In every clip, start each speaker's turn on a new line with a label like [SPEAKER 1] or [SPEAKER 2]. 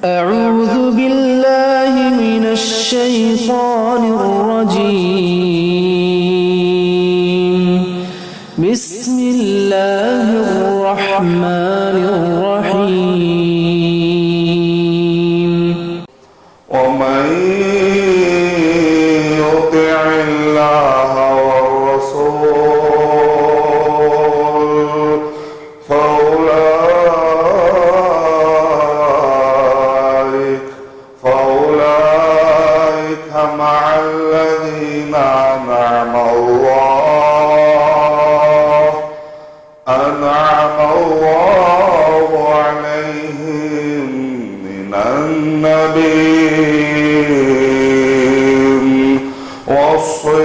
[SPEAKER 1] أعوذ بالله من الشيطان الرجيم بسم الله الرحمن الرحيم
[SPEAKER 2] ومن يطع الله والرسول فأولئك مع الذين أنعم الله عليهم من النبيين والصديقين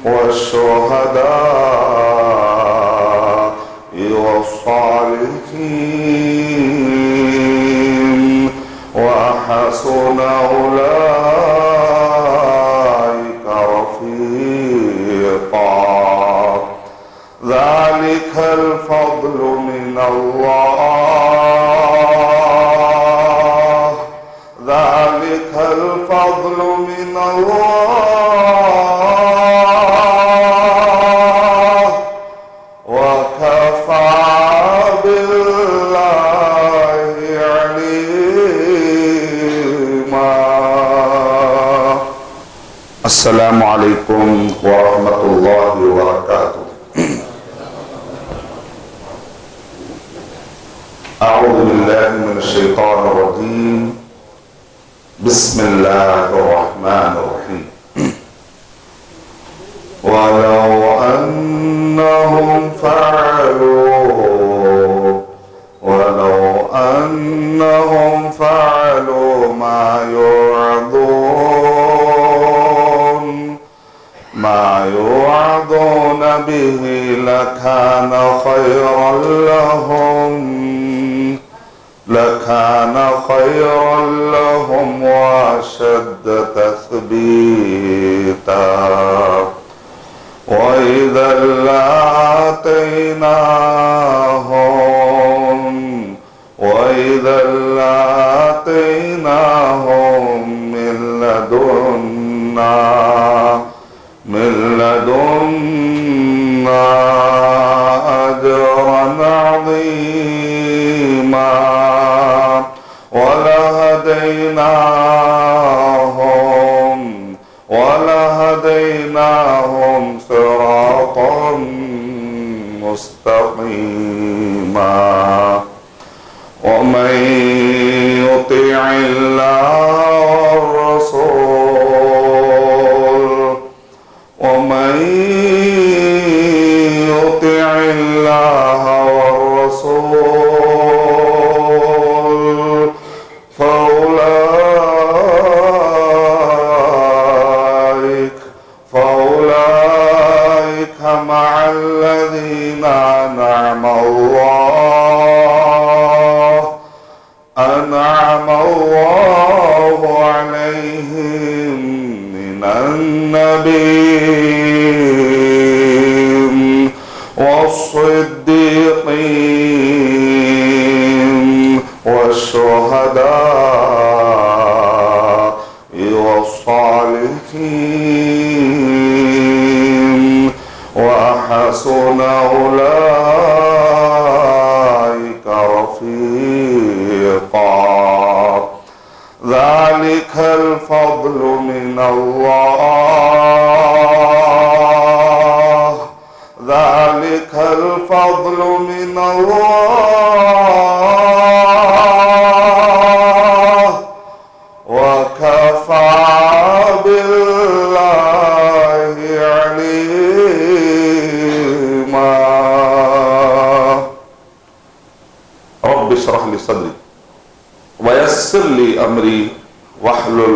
[SPEAKER 2] والشهداء والصالحين وحسن أولئك رفيقا ذلك الفضل من الله ذلك الفضل من الله وكفى بالله عليما. السلام عليكم ورحمة الله وبركاته. أعوذ بالله من الشيطان الرجيم. بسم الله الرحمن الرحيم. ولو أنهم فعلوا ما يوعظون به لكان خيرا لهم وأشد تثبيتا وإذا لآتيناهم من لدنا أجرا عظيما ولهديناهم صراطا مستقيما. ومن يطع الله والرسول فأولئك مع الذين أنعم الله عليهم من النبيين والصديقين والشهداء والصالحين وحسن أولئك رفيقا ذلك الفضل من الله وكفى بالله عليما. رب اشرح لي صدري ويسر لي أمري واحلل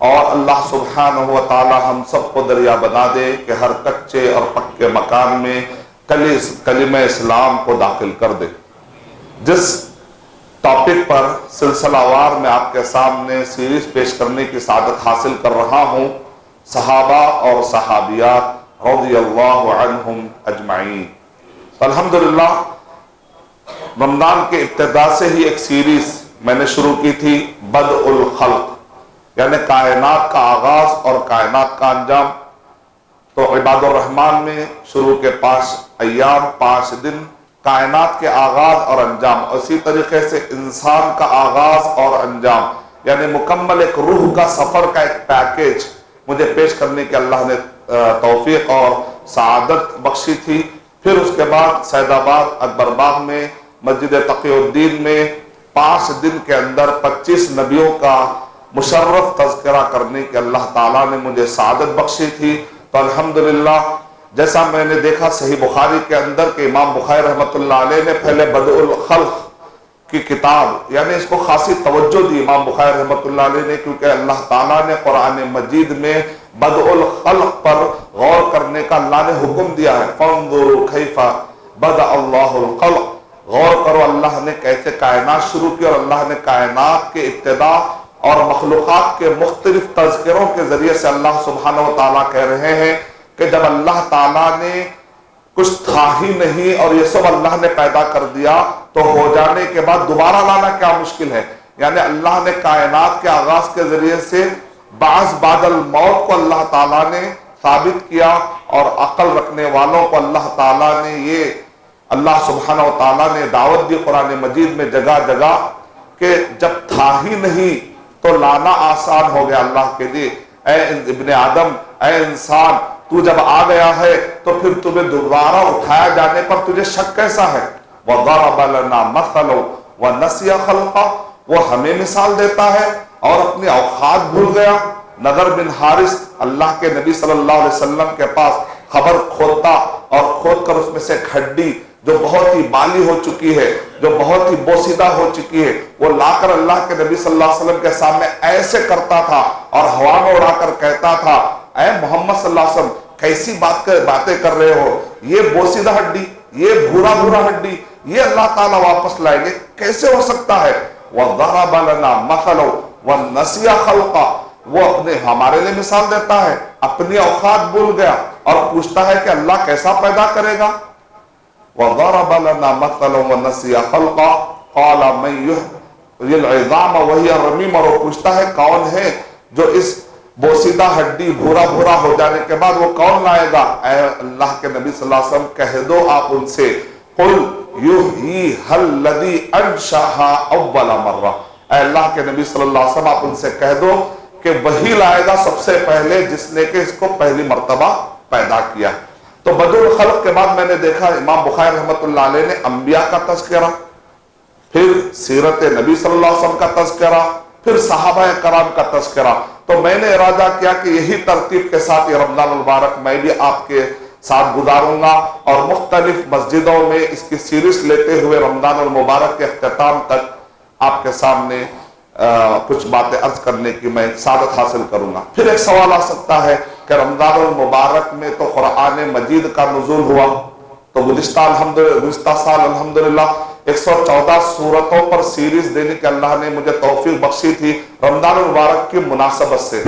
[SPEAKER 2] اور اللہ سبحانہ و تعالی ہم سب کو دریا بنا دے کہ ہر کچے اور پکے مکان میں کلمہ اسلام کو داخل کر دے۔ جس ٹاپک پر سلسلہ وار میں آپ کے سامنے سیریز پیش کرنے کی سعادت حاصل کر رہا ہوں، صحابہ اور صحابیات رضی اللہ عنہم اجمعین۔ الحمدللہ رمضان کے ابتدا سے ہی ایک سیریز میں نے شروع کی تھی، بدء الخلق، یعنی کائنات کا آغاز اور کائنات کا انجام۔ تو عباد الرحمن میں شروع کے 5 ایام 5 دن کائنات کے آغاز اور انجام، اسی طریقے سے انسان کا آغاز اور انجام، یعنی مکمل ایک روح کا سفر کا ایک پیکیج مجھے پیش کرنے کے اللہ نے توفیق اور سعادت بخشی تھی۔ پھر اس کے بعد سید آباد اکبر باغ میں مسجد تقی الدین میں 5 دن کے اندر 25 نبیوں کا مشرف تذکرہ کرنے کے اللہ تعالیٰ نے مجھے سعادت بخشی تھی۔ تو الحمدللہ جیسا میں نے دیکھا صحیح بخاری کے اندر کہ امام بخاری رحمۃ اللہ علیہ نے پہلے بدء الخلق کی کتاب، یعنی اس کو خاصی توجہ دی امام بخاری رحمۃ اللہ علیہ نے، کیونکہ اللہ تعالیٰ نے قرآن مجید میں بدء الخلق پر غور کرنے کا اللہ نے حکم دیا ہے۔ فانظروا کیف بدأ اللہ الخلق، غور کرو اللہ نے کیسے کائنات شروع کی، اور اللہ نے کائنات کے ابتدا اور مخلوقات کے مختلف تذکروں کے ذریعے سے اللہ سبحانہ و تعالیٰ کہہ رہے ہیں کہ جب اللہ تعالیٰ نے کچھ تھا ہی نہیں اور یہ سب اللہ نے پیدا کر دیا، تو ہو جانے کے بعد دوبارہ لانا کیا مشکل ہے۔ یعنی اللہ نے کائنات کے آغاز کے ذریعے سے بعد الموت کو اللہ تعالیٰ نے ثابت کیا، اور عقل رکھنے والوں کو اللہ تعالیٰ نے یہ اللہ سبحانہ و تعالیٰ نے دعوت دی قرآن مجید میں جگہ جگہ کہ جب تھا ہی نہیں تو لانا آسان ہو گیا اللہ کے لیے۔ اے ابن آدم، اے انسان، تو جب آ گیا ہے تو پھر تمہیں دوبارہ اٹھایا جانے پر تجھے شک کیسا ہے؟ وَضَرَبَ لَنَا مَثَلًا وَنَسِيَ خَلْقًا، وہ ہمیں مثال دیتا ہے اور اپنی اوقات بھول گیا۔ نضر بن حارث اللہ کے نبی صلی اللہ علیہ وسلم کے پاس خبر کھودتا اور کھود کر اس میں سے ایک ہڈی جو بہت ہی بالی ہو چکی ہے، جو بہت ہی بوسیدہ ہو چکی ہے، وہ لا کر اللہ کے نبی صلی اللہ علیہ وسلم کے سامنے ایسے کرتا تھا اور ہوا میں اڑا کر کہتا تھا، اے محمد صلی اللہ علیہ وسلم کیسی باتیں کر رہے ہو، یہ بوسیدہ ہڈی، یہ بھورا ہڈی، یہ اللہ تعالیٰ واپس لائیں گے، کیسے ہو سکتا ہے؟ وَضَرَبَ لَنَا مَثَلًا وَنَسِيَ خَلْقًا، وہ اپنے ہمارے لیے مثال دیتا ہے، اپنی اوقات بھول گیا اور پوچھتا ہے کہ اللہ کیسا پیدا کرے گا۔ وَضَرَبَ لَنَا مَثَلًا وَنَسِيَ خَلْقًا قَالَ مَن يُحْيِي الْعِظَامَ وَهِيَ رَمِيمٌ، اور وہ پوچھتا ہے کون ہے جو اس بوسیدہ ہڈی بھورا ہو جانے کے بعد وہ کون لائے گا؟ اے اللہ کے نبی صلی اللہ علیہ وسلم کہہ دو آپ ان سے، قُلْ يُحْيِيهَا الَّذِي أَنشَأَهَا أَوَّلَ مَرَّةٍ، اے اللہ کے نبی صلی اللہ علیہ وسلم آپ ان سے کہہ دو کہ وہی لائے گا سب سے پہلے جس نے کہ اس کو پہلی مرتبہ پیدا کیا۔ تو بدء الخلق کے بعد میں نے دیکھا امام بخاری رحمۃ اللہ علیہ نے انبیاء کا تذکرہ، پھر سیرت نبی صلی اللہ علیہ وسلم کا تذکرہ، پھر صحابہ کرام کا تذکرہ۔ تو میں نے ارادہ کیا کہ یہی ترتیب کے ساتھ یہ رمضان المبارک میں بھی آپ کے ساتھ گزاروں گا، اور مختلف مسجدوں میں اس کی سیریز لیتے ہوئے رمضان المبارک کے اختتام تک آپ کے سامنے کچھ باتیں عرض کرنے کی میں سعادت حاصل کروں گا۔ پھر ایک سوال آ سکتا ہے کہ رمضان المبارک میں تو قرآن مجید کا نزول ہوا، تو گزشتہ سال الحمدللہ 114 سورتوں پر سیریز دینے کے اللہ نے مجھے توفیق بخشی تھی رمضان المبارک کی مناسبت سے۔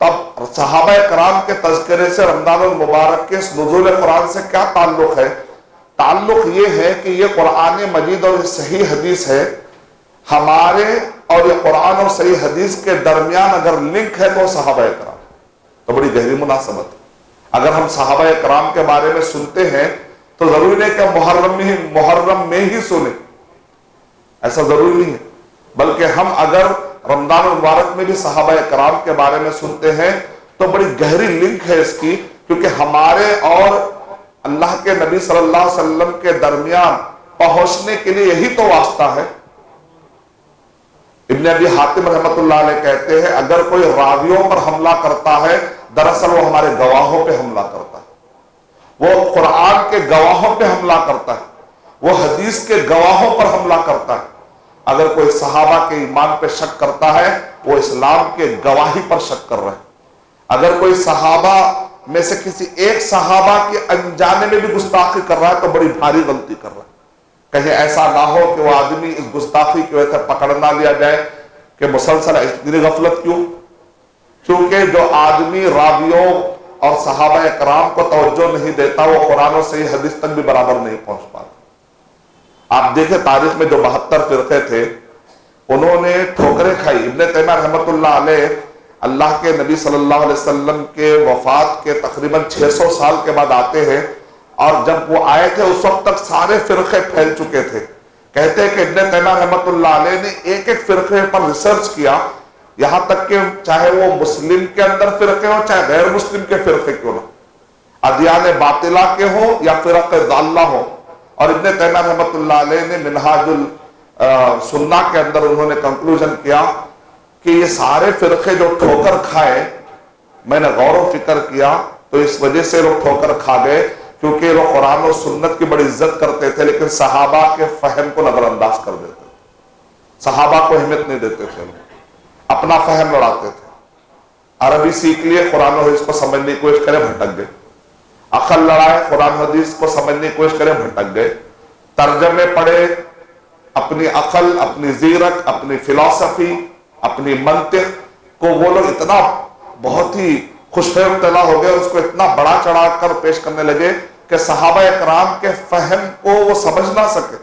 [SPEAKER 2] تب صحابہ کرام کے تذکرے سے رمضان المبارک کے نزول قرآن سے کیا تعلق ہے؟ تعلق یہ ہے کہ یہ قرآن مجید اور صحیح حدیث ہے، ہمارے اور یہ قرآن اور صحیح حدیث کے درمیان اگر لنک ہے تو صحابہ کرام، تو بڑی گہری مناسبت ہے۔ اگر ہم صحابہ کرام کے بارے میں سنتے ہیں تو ضروری نہیں کہ محرم میں ہی سنیں، ایسا ضروری نہیں ہے، بلکہ ہم اگر رمضان المبارک میں بھی صحابہ کرام کے بارے میں سنتے ہیں تو بڑی گہری لنک ہے اس کی، کیونکہ ہمارے اور اللہ کے نبی صلی اللہ علیہ وسلم کے درمیان پہنچنے کے لیے یہی تو واسطہ ہے۔ ابن ابی حاتم رحمت اللہ علیہ کہتے ہیں اگر کوئی راویوں پر حملہ کرتا ہے دراصل وہ ہمارے گواہوں پہ حملہ کرتا ہے، وہ قرآن کے گواہوں پہ حملہ کرتا ہے، وہ حدیث کے گواہوں پر حملہ کرتا ہے۔ اگر کوئی صحابہ کے ایمان پہ شک کرتا ہے وہ اسلام کے گواہی پر شک کر رہے ہیں۔ اگر کوئی صحابہ میں سے کسی ایک صحابہ کے انجانے میں بھی گستاخی کر رہا ہے تو بڑی بھاری غلطی کر رہا ہے۔ کہیں ایسا نہ ہو کہ وہ آدمی اس گستاخی کی وجہ سے پکڑ نہ لیا جائے کہ مسلسل اتنی غفلت کیوں؟ کیونکہ جو آدمی راویوں اور صحابہ اکرام کو توجہ نہیں دیتا وہ قرآن و صحیح حدیث تک بھی برابر نہیں پہنچ پاتا۔ آپ دیکھیں تاریخ میں جو 72 فرقے تھے انہوں نے ٹھوکریں کھائی۔ ابن تیمیہ رحمۃ اللہ علیہ اللہ کے نبی صلی اللہ علیہ وسلم کے وفات کے تقریباً 600 سال کے بعد آتے ہیں، اور جب وہ آئے تھے اس وقت تک سارے فرقے پھیل چکے تھے۔ کہتے ہیں کہ ابن تیمیہ رحمۃ اللہ علیہ نے ایک ایک فرقے پر ریسرچ کیا، یہاں تک کہ چاہے وہ مسلم کے اندر فرقے ہوں چاہے غیر مسلم کے فرقے کیوں نہ، ادیان باطلہ کے ہوں یا فرق ضالہ ہوں۔ اور ابن تیمیہ رحمۃ اللہ علیہ نے منہاج السنہ کے اندر انہوں نے کنکلوژن کیا کہ یہ سارے فرقے جو ٹھوکر کھائے، میں نے غور و فکر کیا تو اس وجہ سے لوگ ٹھوکر کھا گئے کیونکہ وہ قرآن و سنت کی بڑی عزت کرتے تھے لیکن صحابہ کے فہم کو نظر انداز کر دیتے تھے، صحابہ کو اہمیت نہیں دیتے تھے، اپنا فہم لڑاتے تھے۔ عربی سیکھ لیے، قرآن و حدیث کو سمجھنے کی کوشش کرے، بھٹک گئے۔ عقل لڑائے، قرآن و حدیث کو سمجھنے کی کوشش کرے، بھٹک گئے۔ ترجمے پڑھے، اپنی عقل، اپنی زیرت، اپنی فلسفی، اپنی منطق کو وہ لوگ اتنا بہت ہی خوش فہم ابتلا ہو گئے اور اس کو اتنا بڑا چڑھا کر پیش کرنے لگے کہ صحابہ اکرام کے فہم کو وہ سمجھ نہ سکے۔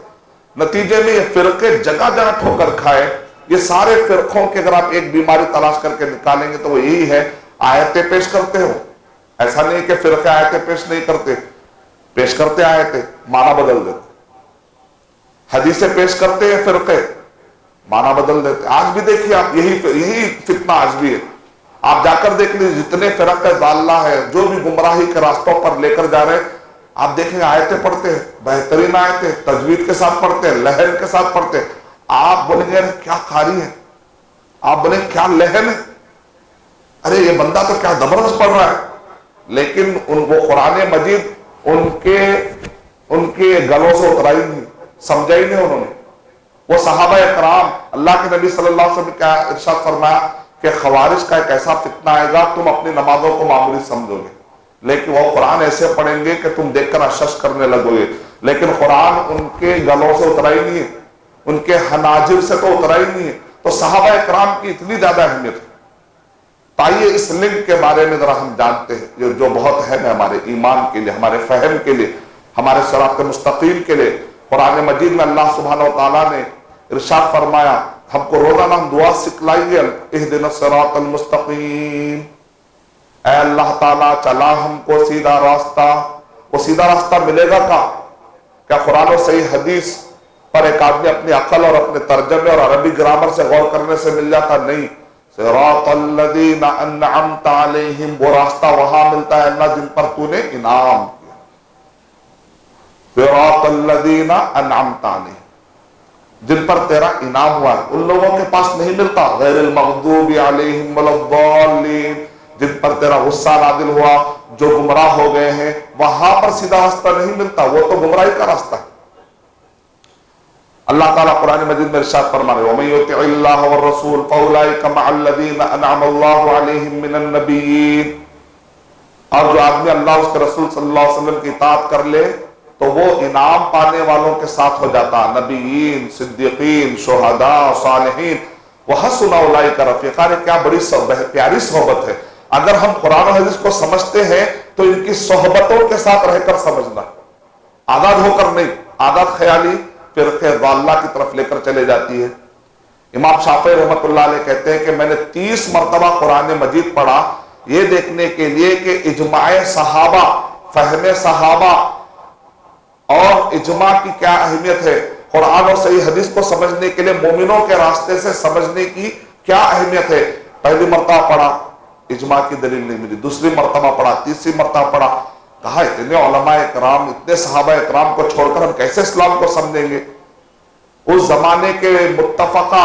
[SPEAKER 2] نتیجے میں یہ فرقے جگہ جگہ ٹھوکر کھائے۔ یہ سارے فرقوں کے اگر آپ ایک بیماری تلاش کر کے نکالیں گے تو وہ یہی ہے، آیتیں پیش کرتے ہو۔ ایسا نہیں کہ فرقے آیتیں پیش نہیں کرتے، پیش کرتے آیتیں، معنی بدل دیتے۔ حدیثیں پیش کرتے ہیں فرقے، معنی بدل دیتے۔ آج بھی دیکھیے آپ، یہی فتنہ آج بھی ہے۔ آپ جا کر دیکھ لیجیے جتنے فرقے ضالہ ہیں جو بھی گمراہی کے راستوں پر لے کر جا رہے ہیں، آپ دیکھیں آیتیں پڑھتے ہیں، بہترین آیتیں تجوید کے ساتھ پڑھتے ہیں، لہن کے ساتھ پڑھتے ہیں۔ آپ بولیں گے کیا قاری ہے، آپ بولیں کیا لہن ہے، ارے یہ بندہ تو کیا زبردست پڑھ رہا ہے، لیکن وہ قرآن مجید ان کے گلوں سے اترائی نہیں، سمجھا ہی نہیں انہوں نے۔ وہ صحابہ اکرام، اللہ کے نبی صلی اللہ علیہ وسلم نے کیا ارشاد فرمایا کہ خوارج کا ایک ایسا فتنہ آئے گا تم اپنی نمازوں کو معمولی سمجھو گے، لیکن وہ قرآن ایسے پڑھیں گے کہ تم دیکھ کر اشش کرنے لگو گے، لیکن قرآن ان کے گلوں سے اترائی نہیں ہے، ان کے حناجر سے تو اترائی نہیں ہے۔ تو صحابہ اکرام کی اتنی زیادہ اہمیت ہے۔ تائیے اس لنک کے بارے میں ذرا ہم جانتے ہیں جو بہت اہم ہے ہمارے ایمان کے لیے، ہمارے فہم کے لیے، ہمارے صراط مستقیم کے لیے۔ قرآن مجید میں اللہ سبحانہ و تعالیٰ نے ارشاد فرمایا، ہم کو روزانہ ہم دعا سکھلائیے، اہدنا الصراط المستقیم، اے اللہ تعالیٰ چلا ہم کو سیدھا راستہ۔ وہ سیدھا راستہ ملے گا کیا قرآن و صحیح حدیث پر ایک آدمی اپنی عقل اور اپنے ترجمے اور عربی گرامر سے غور کرنے سے مل جاتا؟ نہیں۔ صراط الذین انعمت علیہم، وہ راستہ وہاں ملتا ہے اللہ جن پر تو نے انعام کیا۔ صراط الذین انعمت علیہم، جن پر تیرا انعام ہوا ہے، ان لوگوں کے پاس نہیں ملتا۔ غیر المغضوب علیہم ولا الضالین، جن پر تیرا غصہ نازل ہوا، جو گمراہ ہو گئے ہیں، وہاں پر سیدھا راستہ نہیں ملتا، وہ تو گمراہی کا راستہ ہے۔ اللہ تعالیٰ قرآن مجید میں ارشاد فرما رہے ہیں، وَمَن يُطِعِ اللَّهَ وَالرَّسُولَ فَأُولَٰئِكَ مَعَ الَّذِينَ أَنْعَمَ اللَّهُ عَلَيْهِم مِّنَ النَّبِيِّينَ، اور جو آدمی اللہ اس کے رسول صلی اللہ علیہ وسلم کی اطاعت کر لے تو وہ انعام پانے والوں کے ساتھ ہو جاتا، نبیین، صدیقین، شہداء، صالحین، وَحَسُنَ أُولَٰئِكَ رَفِیقًا۔ کیا بڑی پیاری صحبت ہے۔ اگر ہم قرآن و حدیث کو سمجھتے ہیں تو ان کی صحبتوں کے ساتھ رہ کر سمجھنا، عادت ہو کر نہیں۔ عادت خیالی فرقے ضالہ کی طرف لے کر چلے جاتی ہے۔ امام شافعی رحمۃ اللہ علیہ کہتے ہیں کہ میں نے 30 مرتبہ قرآن مجید پڑھا یہ دیکھنے کے لیے کہ اجماع صحابہ، فہم صحابہ اور اجماع کی کیا اہمیت ہے، قرآن اور صحیح حدیث کو سمجھنے کے لیے مومنوں کے راستے سے سمجھنے کی کیا اہمیت ہے۔ پہلی مرتبہ پڑھا، اجماع کی دلیل نہیں ملی، دوسری مرتبہ پڑھا، تیسری مرتبہ پڑھا، کہا اتنے علماء اکرام، اتنے صحابہ اکرام کو چھوڑ کر ہم کیسے اسلام کو سمجھیں گے۔ اس زمانے کے متفقہ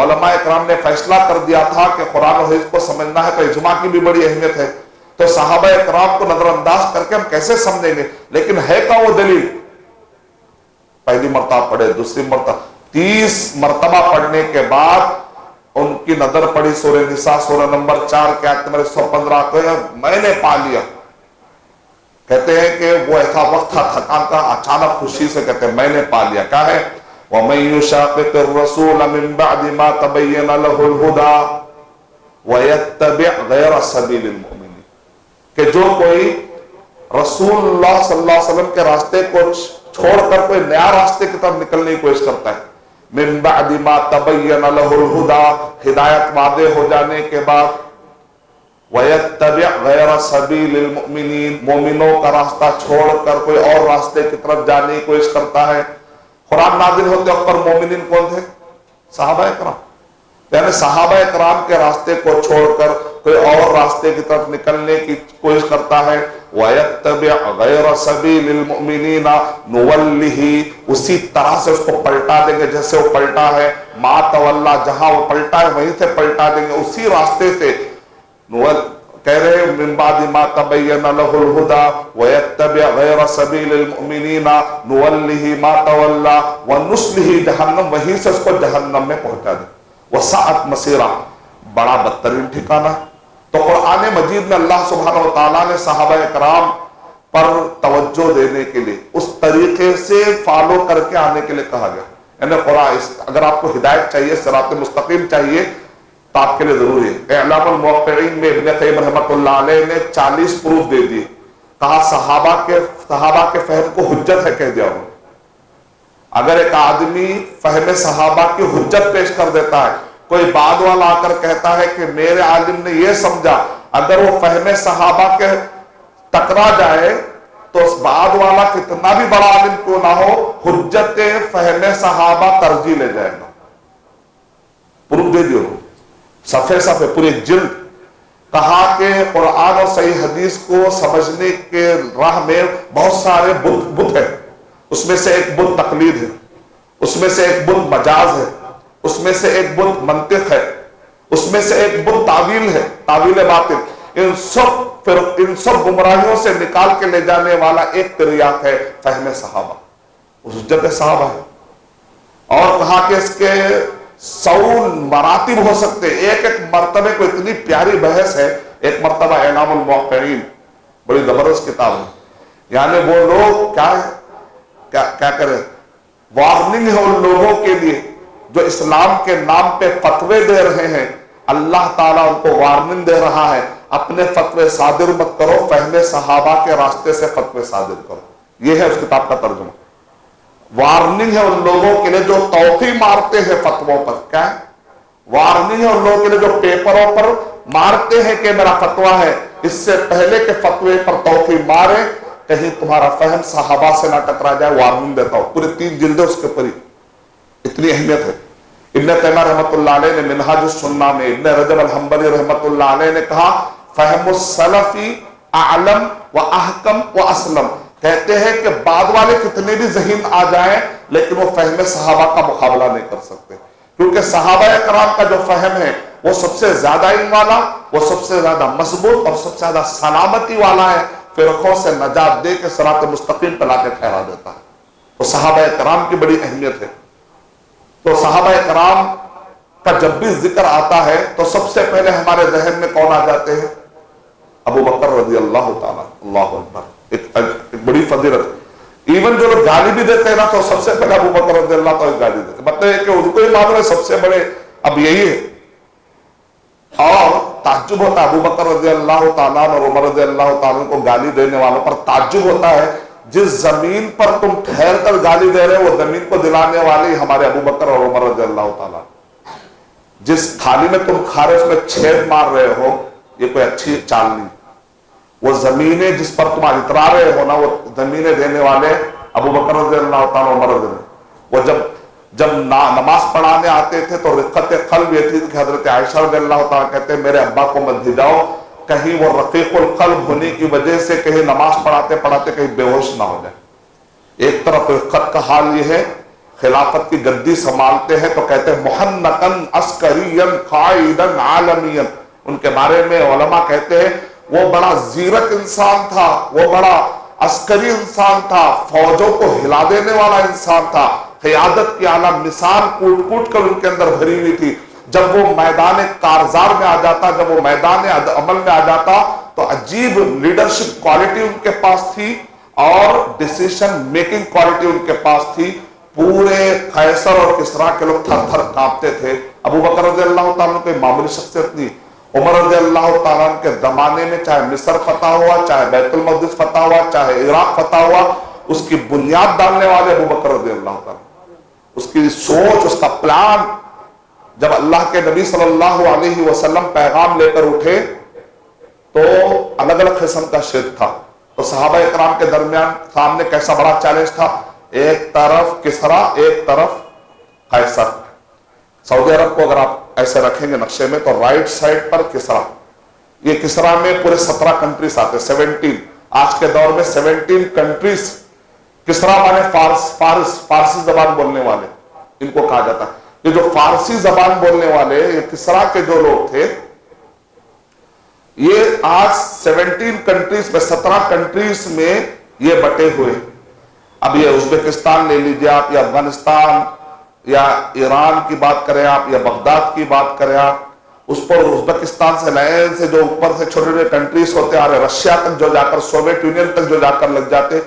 [SPEAKER 2] علماء اکرام نے فیصلہ کر دیا تھا کہ قرآن و حدیث کو سمجھنا ہے تو اجماع کی بھی بڑی اہمیت ہے، تو صحابہ اکرام کو نظر انداز کر کے ہم کیسے سمجھیں گے۔ لیکن ہے کا وہ دلیل، پہلی مرتبہ پڑھے، دوسری مرتبہ، 30 مرتبہ پڑھنے کے بعد ان کی نظر پڑی سورہ نساء سورہ نمبر 4 کے آیت نمبر 115 کو، میں نے پا لیا. کہتے ہیں کہ وہ ایسا وقت تھا تھکان کا، اچانک خوشی سے کہتے ہیں میں نے پا لیا. کیا ہے؟ وَمَن يُشَاقِقِ الرَّسُولَ مِن بَعْدِ مَا تَبَيَّنَ لَهُ الْهُدَى وَيَتَّبِعْ غَيْرَ سَبِيلِ الْمُؤْمِنِينَ، کہ جو کوئی رسول اللہ صلی اللہ علیہ وسلم کے راستے کو چھوڑ کر کوئی نیا راستے کی طرف نکلنے کی کوشش کرتا ہے، من بعد ما تبین له الہدی، ہدایت واضح ہو جانے کے بعد، وَيَتَّبِعْ غَيْرَ سَبِيلِ الْمُؤْمِنِينَ، مومنوں کا راستہ چھوڑ کر کوئی اور راستے کی طرف جانے کی کوشش کرتا ہے. قرآن نازل ہوتے وقت پر مومنین کون تھے؟ صحابہ کرام. یعنی صحابہ کرام کے راستے کو چھوڑ کر کوئی اور راستے کی طرف نکلنے کی کوشش کرتا ہے. وَيَتَّبِعْ غَيْرَ سَبِيلِ الْمُؤْمِنِينَ نُوَلِّهِ، اسی طرح سے اس کو پلٹا دیں گے جیسے وہ پلٹا ہے. مَا تَوَلَّا، جہاں وہ پلٹا ہے وہیں سے پلٹا دیں گے، اسی راستے سے. کہہ رہے من بعد ما تبین له الہدی ویتبع غیر سبیل المؤمنین نولہ ما تولی ونصلہ جہنم، وہیں سے اس کو جہنم میں پہنچا دے. وسعت مصیرہ، بڑا بدترین ٹھکانہ. تو قرآن مجید میں اللہ سبحانہ وتعالیٰ نے صحابہ کرام پر توجہ دینے کے لیے اس طریقے سے فالو کر کے آنے کے لیے کہا گیا. یعنی قرآن اگر آپ کو ہدایت چاہیے، صراط مستقیم چاہیے، تو آپ کے لیے ضروری ہے. اعلام الموقعین میں ابن قیم رحمۃ اللہ علیہ نے 40 پروف دے دیے. کہا صحابہ کے فہم کو حجت ہے کہہ دیا انہوں نے. اگر ایک آدمی فہم صحابہ کی حجت پیش کر دیتا ہے، کوئی بعد والا آ کر کہتا ہے کہ میرے عالم نے یہ سمجھا، اگر وہ فہم صحابہ کے ٹکرا جائے تو اس بعد والا کتنا بھی بڑا عالم کیوں نہ ہو، حجت فہم صحابہ ترجیح لے جائے گا. پروف دے دیو صفحے پوری جلد. کہا کہ قرآن اور صحیح حدیث کو سمجھنے کے راہ میں بہت سارے بت ہیں. اس میں سے ایک بت تقلید ہے، اس میں سے ایک بت مجاز ہے، اس میں سے ایک بت منطق ہے، اس میں سے ایک بت تعویل ہے، تعویل باطل. ان سب گمراہیوں سے نکال کے لے جانے والا ایک تریاق ہے فہم صحابہ، اس حجت صحابہ ہے. اور کہا کہ اس کے 100 مراتب ہو سکتے، ایک ایک مرتبے کو اتنی پیاری بحث ہے. ایک مرتبہ اعلام الموقعین، بڑی زبردست کتاب ہے. یعنی وہ لوگ کیا کریں، وارننگ ہے ان لوگوں کے لیے جو اسلام کے نام پہ فتوے دے رہے ہیں. اللہ تعالیٰ ان کو وارننگ دے رہا ہے، اپنے فتوے صادر مت کرو، فہم صحابہ کے راستے سے فتوے صادر کرو. یہ ہے اس کتاب کا ترجمہ. وارننگ ہے ان لوگوں کے لیے جو توقی مارتے ہیں فتووں پر. کیا ہے؟ وارننگ ہے ان لوگوں کے لیے جو پیپروں پر مارتے ہیں کہ میرا فتویٰ ہے، اس سے پہلے کہ فتوے پر توقی مارے کہیں تمہارا فہم صحابہ سے نہ ٹکرا جائے. وارننگ دیتا ہوں. پورے 3 جلدیں اس کے اوپر ہی، اتنی اہمیت ہے. ابن تیمیہ رحمۃ اللہ علیہ نے منہاج السنہ میں، ابن رجب الحنبلی رحمۃ اللہ علیہ نے کہا فہم السلفی اعلم و احکم و اسلم. کہتے ہیں کہ بعد والے کتنے بھی ذہین آ جائیں لیکن وہ فہم صحابہ کا مقابلہ نہیں کر سکتے، کیونکہ صحابہ کرام کا جو فہم ہے وہ سب سے زیادہ علم والا، وہ سب سے زیادہ مضبوط اور سب سے زیادہ سلامتی والا ہے. فرقوں سے نجات دے کے صراط مستقیم پہ لا کے ٹھہرا دیتا ہے. تو صحابہ کرام کی بڑی اہمیت ہے. تو صحابہ کرام کا جب بھی ذکر آتا ہے تو سب سے پہلے ہمارے ذہن میں کون آ جاتے ہیں؟ ابو بکر رضی اللہ تعالیٰ. اللہ اکبر، ایک بڑی فضیلت. ایون جو لوگ گالی بھی دیتے ہیں نا تو سب سے پہلے ابو بکر رضی اللہ تعالیٰ گالی دیتے ہیں. مطلب ہے کہ ان کو ہی معلوم ہے سب سے بڑے اب یہی ہے. اور تعجب ہوتا ہے ابو بکر رضی اللہ تعالیٰ اور عمر رضی اللہ تعالیٰ کو گالی دینے والوں پر تعجب ہوتا ہے. جس زمین پر تم ٹھہر کر گالی دے رہے ہو وہ زمین کو دلانے والے ہمارے ابو بکر اور عمر رضی اللہ تعالیٰ. جس تھالی میں تم کھا رہے اس میں چھید مار رہے ہو، یہ کوئی اچھی چال نہیں. وہ زمینیں جس پر تم اترا رہے ہو نا، وہ زمینیں دینے والے ابو بکر رضی اللہ تعالیٰ عمر رضی اللہ. وہ جب نماز پڑھانے آتے تھے تو رقت قلب یہ تھی کہ حضرت عائشہ رضی اللہ تعالیٰ کہتے ہیں میرے ابا کو مت بھیجاؤ، کہیں وہ رقیق القلب ہونے کی وجہ سے کہیں نماز پڑھاتے پڑھاتے کہیں بے ہوش نہ ہو جائے. ایک طرف رقت کا حال یہ ہے، خلافت کی گدی سنبھالتے ہیں تو کہتے ہیں محنقاً عسکریاً قائداً عالمیاً. ان کے بارے میں علماء کہتے ہیں وہ بڑا زیرک انسان تھا، وہ بڑا عسکری انسان تھا، فوجوں کو ہلا دینے والا انسان تھا، قیادت کی اعلیٰ مثال کوٹ کوٹ کر ان کے اندر بھری ہوئی تھی. جب وہ میدان کارزار میں آ جاتا، جب وہ میدان عمل میں آ جاتا تو عجیب لیڈرشپ کوالٹی ان کے پاس تھی اور ڈیسیشن میکنگ کوالٹی ان کے پاس تھی. پورے قیصر اور کسریٰ کے لوگ تھر تھر کانپتے تھے. ابو بکر رضی اللہ تعالیٰ کوئی معمولی شخصیت نہیں. عمر رضی اللہ تعالیٰ کے زمانے میں چاہے مصر فتح ہوا، چاہے بیت المقدس فتح ہوا، چاہے عراق فتح ہوا، اس کی بنیاد ڈالنے والے ابو بکر رضی اللہ تعالیٰ. اس کی سوچ، اس کا پلان. جب اللہ کے نبی صلی اللہ علیہ وسلم پیغام لے کر اٹھے تو الگ الگ قسم کا شرک تھا. تو صحابہ اکرام کے درمیان سامنے کیسا بڑا چیلنج تھا. ایک طرف کسریٰ، ایک طرف قیصر. سعودی عرب کو اگر آپ ایسے رکھیں گے نقشے میں تو رائٹ سائڈ پر کسریٰ. یہ کسریٰ میں پورے 17 کنٹریز آتے ہیں. 17 آج کے دور میں 17 کنٹریز. کسریٰ مانے فارسی زبان بولنے والے ان کو کہا جاتا ہے. یہ جو فارسی زبان بولنے والے یہ کسریٰ کے جو لوگ تھے یہ آج 17 کنٹریز میں 17 کنٹریز میں یہ بٹے ہوئے. اب یہ ازبکستان لے لیجئے آپ، یا افغانستان یا ایران کی بات کریں آپ، یا بغداد کی بات کریں آپ، اس پر ازبکستان سے لائن سے جو اوپر سے چھوٹے چھوٹے کنٹریز ہوتے آ رہے، رشیا تک جو جا کر، سوویت یونین تک جو جا کر لگ جاتے،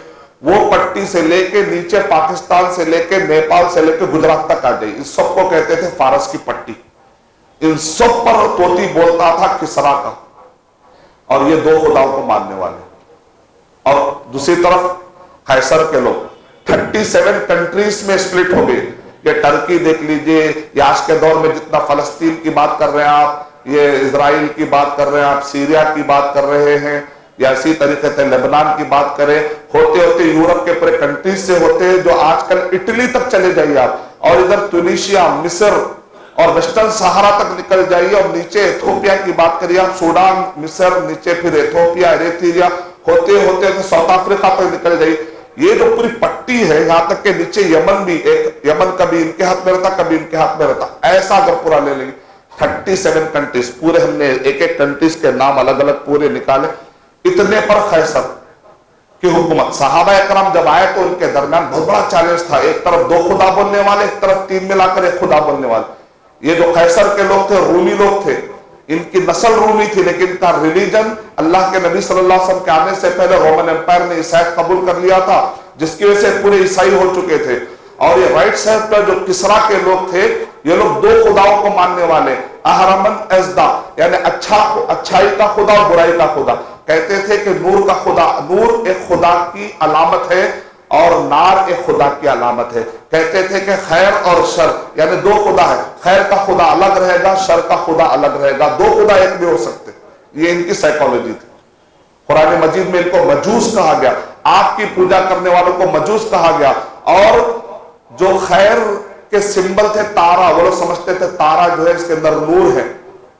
[SPEAKER 2] وہ پٹی سے لے کے نیچے پاکستان سے لے کے نیپال سے لے کے گجرات تک آ جائے. اس سب کو کہتے تھے فارس کی پٹی. ان سب پر طوطی بولتا تھا کسریٰ کا. اور یہ دو خداؤں کو ماننے والے. اور دوسری طرف قیصر کے لوگ 37 کنٹریز میں سپلٹ ہو گئے. یہ ٹرکی دیکھ لیجئے، یہ آج کے دور میں جتنا فلسطین کی بات کر رہے ہیں آپ، یہ اسرائیل کی بات کر رہے ہیں آپ، سیریا کی بات کر رہے ہیں، یا اسی طریقے سے لبنان کی بات کریں، ہوتے ہوتے یورپ کے پورے کنٹریز سے ہوتے ہیں جو آج کل اٹلی تک چلے جائیے آپ، اور ادھر تونیشیا، مصر اور ویسٹرن صحارا تک نکل جائیے، اور نیچے ایتھوپیا کی بات کریے آپ، سوڈان، مصر، نیچے پھر ایتھوپیا، ایریتھریا، ہوتے ہوتے ساؤتھ افریقہ تک نکل جائیے. یہ جو پوری پٹی ہے یہاں تک کہ نیچے یمن بھی، ایک یمن کبھی ان کے ہاتھ میں رہتا، کبھی ان کے ہاتھ میں رہتا. ایسا اگر پورا لے لیں گے 37 کنٹریز پورے، ہم نے ایک ایک کنٹریز کے نام الگ الگ پورے نکالے. اتنے پر قیصر کی حکومت. صحابہ اکرام جب آئے تو ان کے درمیان بہت بڑا چیلنج تھا. ایک طرف 2 خدا بولنے والے، ایک طرف 3 ملا کر 1 خدا بولنے والے. یہ جو قیصر کے لوگ تھے رومی لوگ تھے. ان کی نسل رومی تھی لیکن ان کا ریلیجن اللہ کے نبی صلی اللہ علیہ وسلم کے آنے سے پہلے رومن امپائر نے عیسائیت قبول کر لیا تھا، جس کی وجہ سے پورے عیسائی ہو چکے تھے. اور یہ رائٹ سائڈ پر جو کسریٰ کے لوگ تھے یہ لوگ 2 خداؤں کو ماننے والے. اہرمن ازدا یعنی اچھائی کا خدا اور برائی کا خدا. کہتے تھے کہ نور کا خدا، نور ایک خدا کی علامت ہے اور نار ایک خدا کی علامت ہے. کہتے تھے کہ خیر اور شر یعنی 2 خدا ہے، خیر کا خدا الگ رہے گا، شر کا خدا الگ رہے گا. 2 خدا ایک بھی ہو سکتے. یہ ان کی سائیکالوجی تھی. قرآن مجید میں ان کو مجوس کہا گیا. آپ کی پوجا کرنے والوں کو مجوس کہا گیا. اور جو خیر کے سمبل تھے تارا، وہ لوگ سمجھتے تھے تارا جو ہے اس کے اندر نور ہے.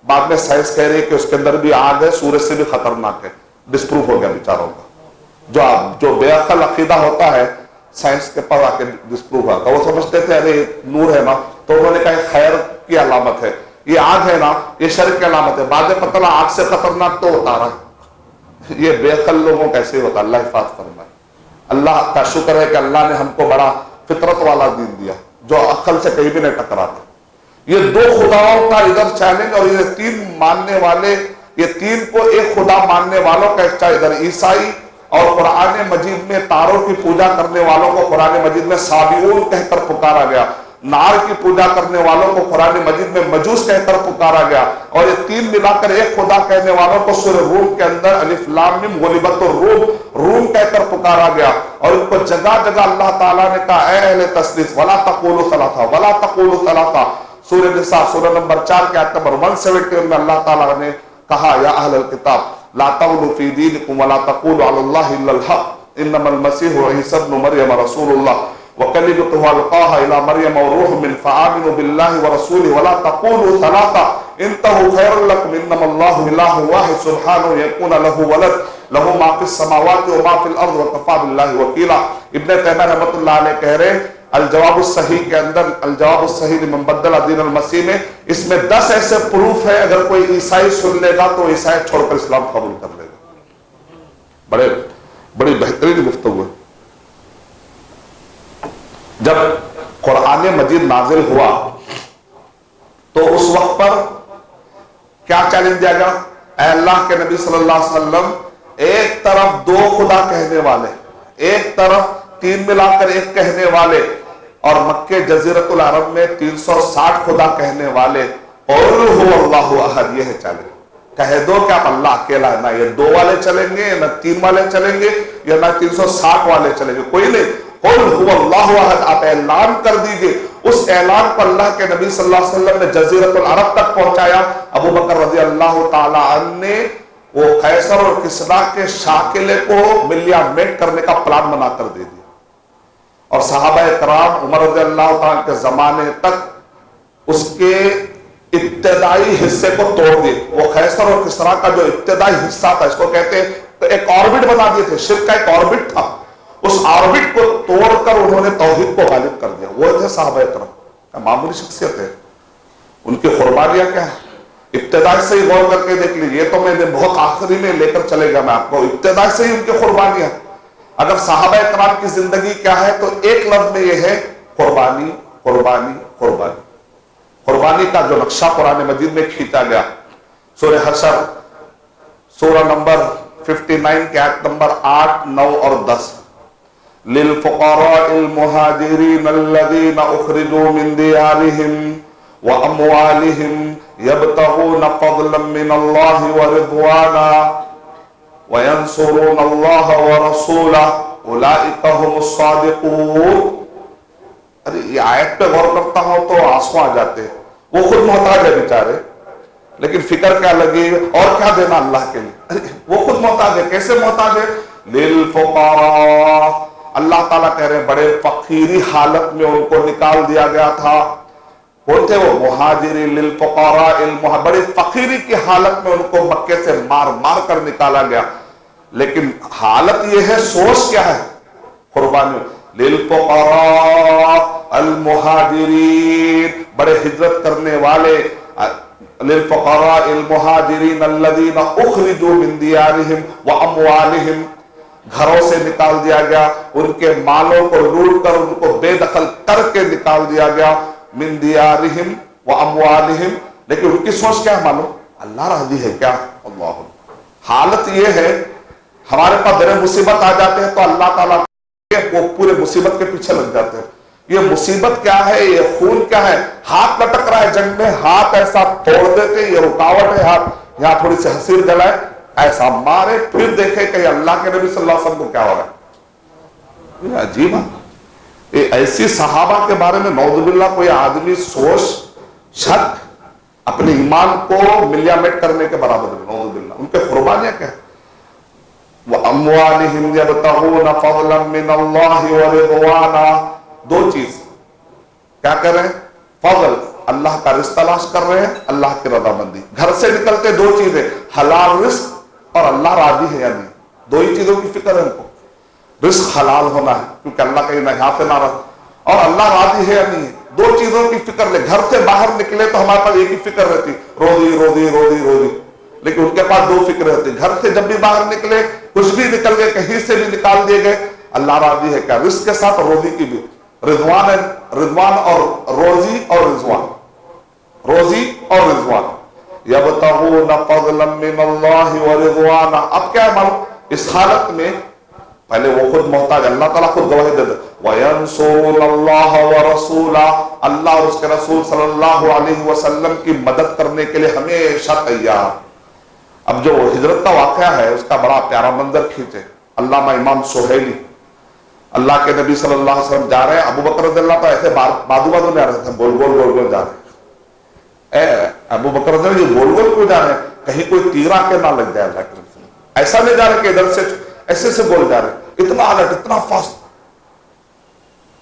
[SPEAKER 2] بعد میں سائنس کہہ رہی ہے کہ اس کے اندر بھی آگ ہے، سورج سے بھی خطرناک ہے. ڈسپروف ہو گیا بیچاروں کا. جو بے عقل عقیدہ ہوتا ہے سائنس کے پاس آ کے ڈسپروف ہوتا ہے. وہ سمجھتے تھے ارے نور ہے نا، تو انہوں نے کہا خیر کی علامت ہے، یہ آگ ہے نا یہ شر کی علامت ہے. بعد میں پتہ چلا آگ سے خطرناک تو وہ تارا ہے. یہ بے عقل لوگوں کیسے ہوتا. اللہ حفاظت فرمائے. اللہ کا شکر ہے کہ اللہ نے ہم کو بڑا فطرت والا دین دیا جو عقل سے کہیں بھی نہیں ٹکراتا. یہ 2 خداؤں کا ادھر چیلنج، اور یہ 3 ماننے والے، یہ 3 کو ایک خدا ماننے والوں کا ایک ادھر عیسائی. اور قرآن مجید میں تاروں کی پوجا کرنے والوں کو قرآن مجید میں سابیون کہہ کر پکارا گیا. نار کی پوجا کرنے والوں کو قرآن مجید میں مجوس کہہ کر پکارا گیا. اور یہ 3 ملا کر ایک خدا کہنے والوں کو سورہ روم کے اندر الف لام میم غلبت الروم، روم کہہ کر پکارا گیا. اور ان کو جگہ جگہ اللہ تعالیٰ نے کہا اے اہل تثلیث ولا تقولوا ثلاثہ ولا تقولوا ثلاثہ. سورہ نساء سورہ نمبر 4 کے آیت نمبر 171 میں اللہ تعالیٰ نے کہا یا اہل الکتاب لا تغلوا فی دینکم ولا تقولوا علی اللہ الا الحق انما المسیح عیسی ابن مریم رسول اللہ وکلمتہ القاها الى مریم وروح من فآمنوا باللہ ورسولہ ولا تقولوا ثلاثہ انتہوا خیر لکم انما اللہ الہ واحد سبحانہ یکون لہ ولد لہ ما فی السماوات وما فی الارض وکفی باللہ وکیلا. ابن تیمیہ رحمۃ اللہ علیہ کہہ رہے ہیں الجواب الصحیح کے اندر، الجواب الصحیح لمن بدل دین المسیح میں، اس میں 10 ایسے پروف ہے اگر کوئی عیسائی سن لے گا تو عیسائی چھوڑ کر اسلام قبول کر لے گا. بڑی بہترین گفتگو ہے. جب قرآن مجید نازل ہوا تو اس وقت پر کیا چیلنج دیا گیا؟ اے اللہ کے نبی صلی اللہ علیہ وسلم، ایک طرف دو خدا کہنے والے، ایک طرف تین ملا کر ایک کہنے والے، اور مکہ جزیرت العرب میں 360 خدا کہنے والے، قل هو اللہ احد، یہ ہے چیلنج۔ کہہ دو کہ آپ اللہ اکیلا ہے، نہ یہ دو والے چلیں گے، نہ تین والے چلیں گے، یا نہ 360 والے چلیں گے، کوئی نہیں۔ قل هو اللہ احد، آپ اعلان کر دیجئے۔ اس اعلان کو اللہ کے نبی صلی اللہ علیہ وسلم نے جزیرت العرب تک پہنچایا۔ ابو بکر رضی اللہ تعالی عنہ نے وہ قیصر اور کسریٰ کے شاکلے کو ملیامیٹ کرنے کا پلان بنا کر دے دیا، اور صحابہ کرام عمر رضی اللہ تعالی کے زمانے تک اس کے ابتدائی حصے کو توڑ دیے۔ وہ قیصر اور کسریٰ کا جو ابتدائی حصہ تھا، اس کو کہتے ہیں، تو ایک آربٹ بنا دیے تھے، شرک کا ایک آربٹ تھا، اس آربٹ کو توڑ کر انہوں نے توحید کو غالب کر دیا۔ وہ تھے صحابہ کرام، معمولی شخصیت ہے، ان کی قربانیاں کیا ہے؟ ابتدائی سے ہی غور کر کے دیکھ لیجیے، یہ تو میں نے بہت آخری میں لے کر چلے گا میں آپ کو، ابتدائی سے ہی ان کی قربانیاں۔ اگر صحابہ کرام کی زندگی کیا ہے تو ایک لفظ میں یہ ہے، قربانی قربانی قربانی۔ قربانی کا جو نقشہ قرآن مجید میں کھینچا گیا، سورہ حشر سورہ نمبر 59 کے آیت نمبر 8، 9 اور 10، لِلْفُقَرَاءِ الْمُهَاجِرِينَ الَّذِينَ أُخْرِجُوا مِنْ دِيَارِهِمْ وَأَمْوَالِهِمْ يَبْتَغُونَ فَضْلًا مِّنَ اللَّهِ وَرِضْوَانًا وَيَنْصُرُونَ اللَّهَ وَرَسُولَهُ أُولَئِكَ هُمُ الصَّادِقُونَ۔ ارے یہ آیت پہ غور کرتا ہوں تو آنسو آ جاتے ہیں۔ وہ خود محتاج ہے بیچارے، لیکن فکر کیا لگی اور کیا دینا اللہ کے لیے۔ وہ خود محتاج ہے، کیسے محتاج ہے؟ لِلْفُقَرَاء، اللہ تعالیٰ کہہ رہے ہیں بڑے فقیری حالت میں ان کو نکال دیا گیا تھا۔ کون تھے وہ؟ مہاجری، لِلْفُقَرَاءِ بڑی فقیری کی حالت میں ان کو مکے سے مار مار کر نکالا گیا، لیکن حالت یہ ہے، سوچ کیا ہے؟ قربانی۔ لِلْفُقَرَاءِ الْمُهَاجِرِينَ، بڑے ہجرت کرنے والے، لِلْفُقَرَاءِ الْمُهَاجِرِينَ الَّذِينَ أُخْرِجُوا مِنْ دِيَارِهِمْ وَأَمْوَالِهِمْ، گھروں سے نکال دیا گیا، ان کے مالوں کو لوٹ کر ان کو بے دخل کر کے نکال دیا گیا، من دیارہم واموالہم، لیکن ان کی سوچ کیا ہے معلوم؟ اللہ راضی ہے کیا؟ اللہ۔ حالت یہ ہے، ہمارے پاس در مصیبت آ جاتے ہیں تو اللہ تعالیٰ وہ پورے مصیبت کے پیچھے لگ جاتے ہیں۔ یہ مصیبت کیا ہے؟ یہ خون کیا ہے؟ ہاتھ لٹک رہا ہے جنگ میں، ہاتھ ایسا توڑ دیتے، یہ رکاوٹ ہے، ہاتھ یہاں تھوڑی سی حسیر جلائے، ایسا مارے، پھر دیکھے کہ اللہ کے نبی صلی اللہ علیہ وسلم کو کیا ہو رہا ہے۔ یہ عجیب ہے، ایسی صحابہ کے بارے میں نعوذ باللہ کوئی آدمی سوچ شک اپنے ایمان کو ملیامیٹ کرنے کے برابر ہے، نعوذ باللہ۔ ان کے قربانیاں کیا ہے؟ وَأَمْوَالِهِمْ يَبْتَغُونَ فَضْلًا مِّنَ اللَّهِ وَرِضْوَانًا، دو چیز کیا کر رہے ہیں؟ فضل، اللہ کا رزق تلاش کر رہے ہیں، اللہ کی رضامندی۔ گھر سے نکلتے دو چیزیں، حلال رزق اور اللہ راضی ہے یا نہیں، دو ہی چیزوں کی فکر ہے ان کو۔ رزق حلال ہونا ہے کیونکہ اللہ کہیں یہاں سے نہ رہا، اور اللہ راضی ہے یا نہیں ہے، دو چیزوں کی فکر لے۔ گھر سے باہر نکلے تو ہمارے پاس ایک ہی فکر رہتی، روزی روزی روزی روزی، لیکن ان کے پاس دو فکر رہتی۔ گھر سے جب بھی باہر نکلے، کچھ بھی نکل گئے، کہیں سے بھی نکال دیے گئے، اللہ راضی ہے کیا؟ رزق کے ساتھ روزی کی بھی، رضوان ہے، رضوان اور روزی اور رضوان، روزی اور رضوان۔ یبتغون فضلا من اللہ ورضوانا، اب کیا ہے معلوم؟ اس حالت میں پہلے وہ خود محتاج، اللہ تعالیٰ خود گواہی دیتے، وَيَنْصُرُونَ اللَّهَ وَرَسُولَهُ، اللہ اور اس کے رسول صلی اللہ علیہ وسلم کی مدد کرنے کے لیے ہمیشہ تیار۔ اب جو ہجرت کا واقعہ ہے اس کا بڑا پیارا منظر کھینچے علامہ امام سہیلی، اللہ کے نبی صلی اللہ علیہ وسلم جا رہے ہیں، ابو بکر رضی اللہ تعالیٰ ایسے بادو بادو میں آ رہے تھے، گول گول گول گول جا رہے ہیں۔ اے ابو بکر رضی اللہ یہ گول گول کیوں جا رہے ہیں؟ کہیں کوئی تیر آ کے نہ لگ جائے اللہ کے نبی، ایسا نہیں جا رہے کہ ادھر سے ایسے سے گول جا رہے ہیں، اتنا الرٹ، اتنا فاسٹ۔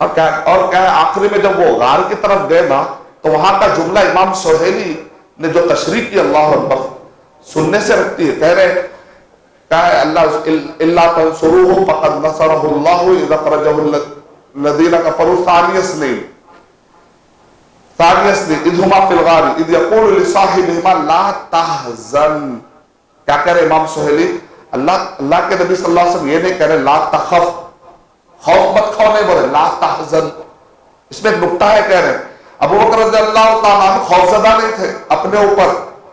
[SPEAKER 2] اور کیا ہے آخری میں جب وہ غار کی طرف گئے نا تو وہاں کا جملہ امام سہیلی نے جو تشریح کی، اللہ اکبر، سننے سے رکھتی ہے، کہہ رہے کہا ہے اللہ تنصروه فقد نصره الله اذا اخرجه الذين كفروا ثاني اثنين اذ هما في الغار اذ يقول لصاحبهما لا تحزن۔ کیا کہہ رہے امام سہیلی؟ اللہ کے نبی صلی اللہ علیہ وسلم یہ نہیں کہہ رہے لا تخف، خوف مت کھو نہیں بولے، لا تحزن۔ اس میں ایک نکتہ ہے، کہہ رہے ابو بکر رضی اللہ تعالیٰ عنہ خوفزدہ نہیں تھے اپنے اوپر،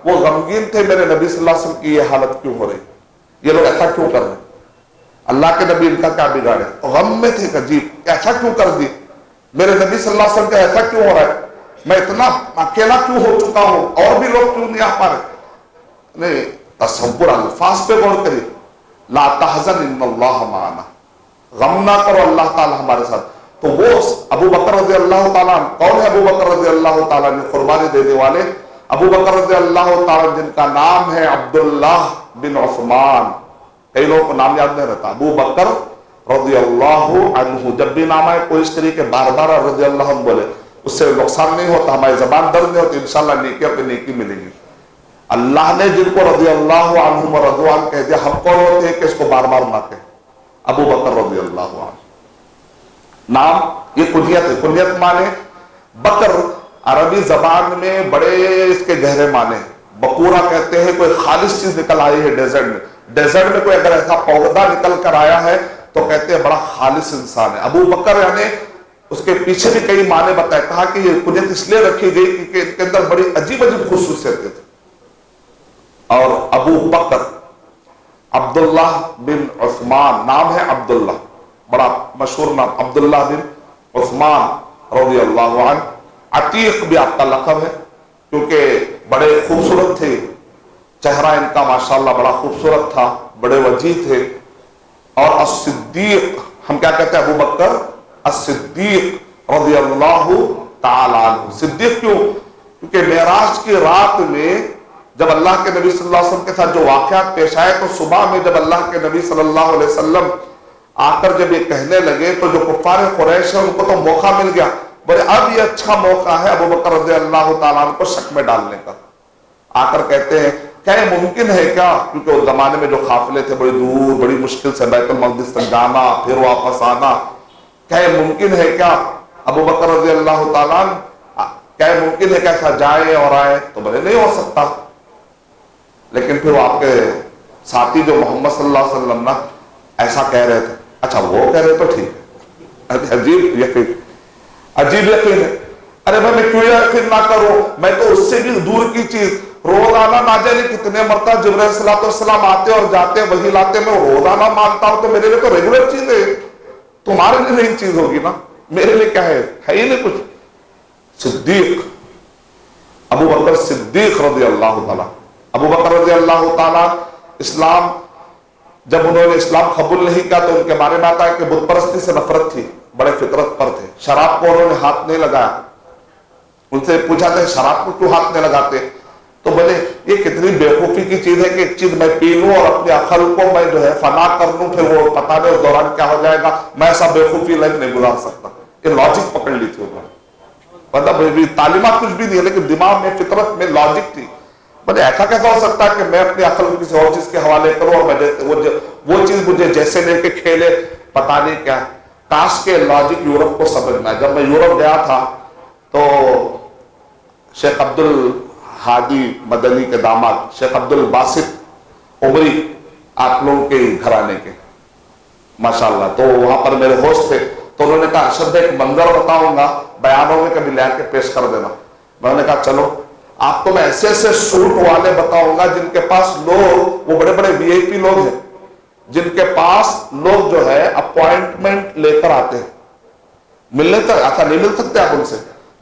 [SPEAKER 2] وہ غمگین تھے میرے نبی صلی اللہ علیہ وسلم کی یہ حالت کیوں ہو رہی، یہ لوگ ایسا کیوں کر رہے ہیں، اللہ کے نبی ان کا کیا بگاڑے، غم میں تھے کہ عجیب ایسا کیوں کر دی، میرے نبی صلی اللہ علیہ وسلم کا ایسا کیوں ہو رہا ہے، میں اتنا اکیلا کیوں ہو چکا ہوں، اور بھی لوگ کیوں نہیں آ پا رہے۔ نہیں، تصور الفاظ پہ غور کریے، لا تحزن ان اللہ معنا، غم نہ کرو اللہ تعالیٰ ہمارے ساتھ۔ تو وہ ابو بکر رضی اللہ تعالیٰ عنہ، کون ہے ابو بکر رضی اللہ تعالیٰ عنہ، قربانی دینے والے ابو بکر رضی اللہ تعالیٰ جن کا نام ہے عبداللہ بن عثمان، کئی لوگوں کو نام یاد نہیں رہتا، ابو بکر رضی اللہ عنہ، جب بھی نام ہے کوئی اس طریقے بار بار رضی اللہ عنہ بولے، اس سے نقصان نہیں ہوتا، ہماری زبان درد نہیں ہوتی، انشاءاللہ نیکی پہ نیکی ملے گی۔ اللہ نے جن کو رضی اللہ عنہ و رضوان کہہ دیا، ہم کون ہوتے ہیں کہ اس کو بار بار نہ کہیں، ابو بکر رضی اللہ عنہ نام، یہ کنیت ہے، کنیت مانے بکر، عربی زبان میں بڑے اس کے گہرے معنی ہیں، بکورا کہتے ہیں کوئی خالص چیز نکل آئی ہے ڈیزرٹ میں، ڈیزرٹ میں کوئی اگر ایسا پودا نکل کر آیا ہے تو کہتے ہیں بڑا خالص انسان ہے۔ ابو بکر یعنی اس کے پیچھے بھی کئی معنی بتائے، کہا کہ یہ کنیت اس لیے رکھی گئی کیونکہ ان کے اندر بڑی عجیب عجیب خصوصیتیں تھیں۔ اور ابو بکر عبداللہ بن عثمان نام ہے، عبداللہ بڑا مشہور نام، عبداللہ بن عثمان رضی اللہ عنہ، عتیق بھی آپ کا لقب ہے کیونکہ بڑے خوبصورت تھے، چہرہ ان کا ماشاءاللہ بڑا خوبصورت تھا، بڑے وجیح تھے۔ اور الصدیق، ہم کیا کہتے ہیں ابو بکر الصدیق رضی اللہ تعالیٰ عنہ، صدیق کیوں؟ کیونکہ معراج کی رات میں جب اللہ کے نبی صلی اللہ علیہ وسلم کے ساتھ جو واقعات پیش آئے تو صبح میں جب اللہ کے نبی صلی اللہ علیہ وسلم آ کر جب یہ کہنے لگے تو جو کفار قریش ہیں ان کو تو موقع مل گیا، بولے اب یہ اچھا موقع ہے ابو بکر رضی اللہ تعالیٰ عنہ کو شک میں ڈالنے کا۔ آ کر کہتے ہیں کیا یہ ممکن ہے کیا، کیونکہ اس زمانے میں جو قافلے تھے بڑی دور بڑی مشکل سے بیت المقدس تک جانا پھر واپس آنا، کیا یہ ممکن ہے کیا ابو بکر رضی اللہ تعالیٰ عنہ، کیا یہ ممکن ہے کہ ایسا جائے اور آئے، تو بولے نہیں ہو سکتا۔ لیکن پھر وہ آپ کے ساتھی جو محمد صلی اللہ علیہ وسلم نا ایسا کہہ رہے تھے، اچھا وہ کہہ رہے تو ٹھیک ہے، عجیب یقین، عجیب یقین ہے، ارے بھائی میں کیوں یقین نہ کروں، میں تو اس سے بھی دور کی چیز، روزانہ نہ جانے کتنے مرتبہ جبرائیل صلی اللہ علیہ وسلم آتے اور جاتے وہی لاتے، میں روزانہ مانتا ہوں تو میرے لیے تو ریگولر چیز ہے، تمہارے لیے نہیں چیز ہوگی نا، میرے لیے کیا ہے ہی نہیں کچھ۔ صدیق ابو بکر صدیق رضی اللہ تعالیٰ، ابو بکر رضی اللہ تعالیٰ اسلام جب انہوں نے اسلام قبول نہیں کیا تو ان کے بارے میں آتا ہے کہ بت پرستی سے نفرت تھی، بڑے فطرت پر تھے، شراب کو انہوں نے ہاتھ نہیں لگایا، ان سے پوچھا تھا شراب کو کیوں ہاتھ نہیں لگاتے، تو بولے یہ کتنی بیوقوفی کی چیز ہے کہ ایک چیز میں پی لوں اور اپنی عقل کو میں جو ہے فنا کر لوں، پھر وہ پتہ نہیں اس دوران کیا ہو جائے گا، میں ایسا بیوقوفی لائف نہیں گزار سکتا، یہ لاجک پکڑ لی تھی انہوں نے، مطلب تعلیمات کچھ بھی نہیں ہے لیکن دماغ میں فطرت میں لاجک تھی، بولے ایسا کیسا ہو سکتا ہے کہ میں اپنی عقل کو کسی اور چیز کے حوالے کروں اور وہ چیز مجھے جیسے لے کے کھیلے، پتا نہیں کیا، کاش کے لاجک یورپ کو سمجھنا ہے۔ جب میں یورپ گیا تھا تو شیخ عبد الحادی مدنی کے داماد شیخ عبد الباسط عمری آپ لوگوں کے گھرانے کے ماشاءاللہ، تو وہاں پر میرے ہوسٹ تھے، تو انہوں نے کہا ارشد ایک منظر بتاؤں گا، بیانوں میں کبھی لے کے پیش کر دینا، میں نے کہا چلو، آپ کو میں ایسے ایسے سوٹ والے بتاؤں گا جن کے پاس لوگ، وہ بڑے بڑے وی آئی پی لوگ ہیں جن کے پاس لوگ جو ہے اپوائنٹمنٹ لے کر آتے ہیں، ملنے تک ایسا نہیں مل سکتے آپ ان سے،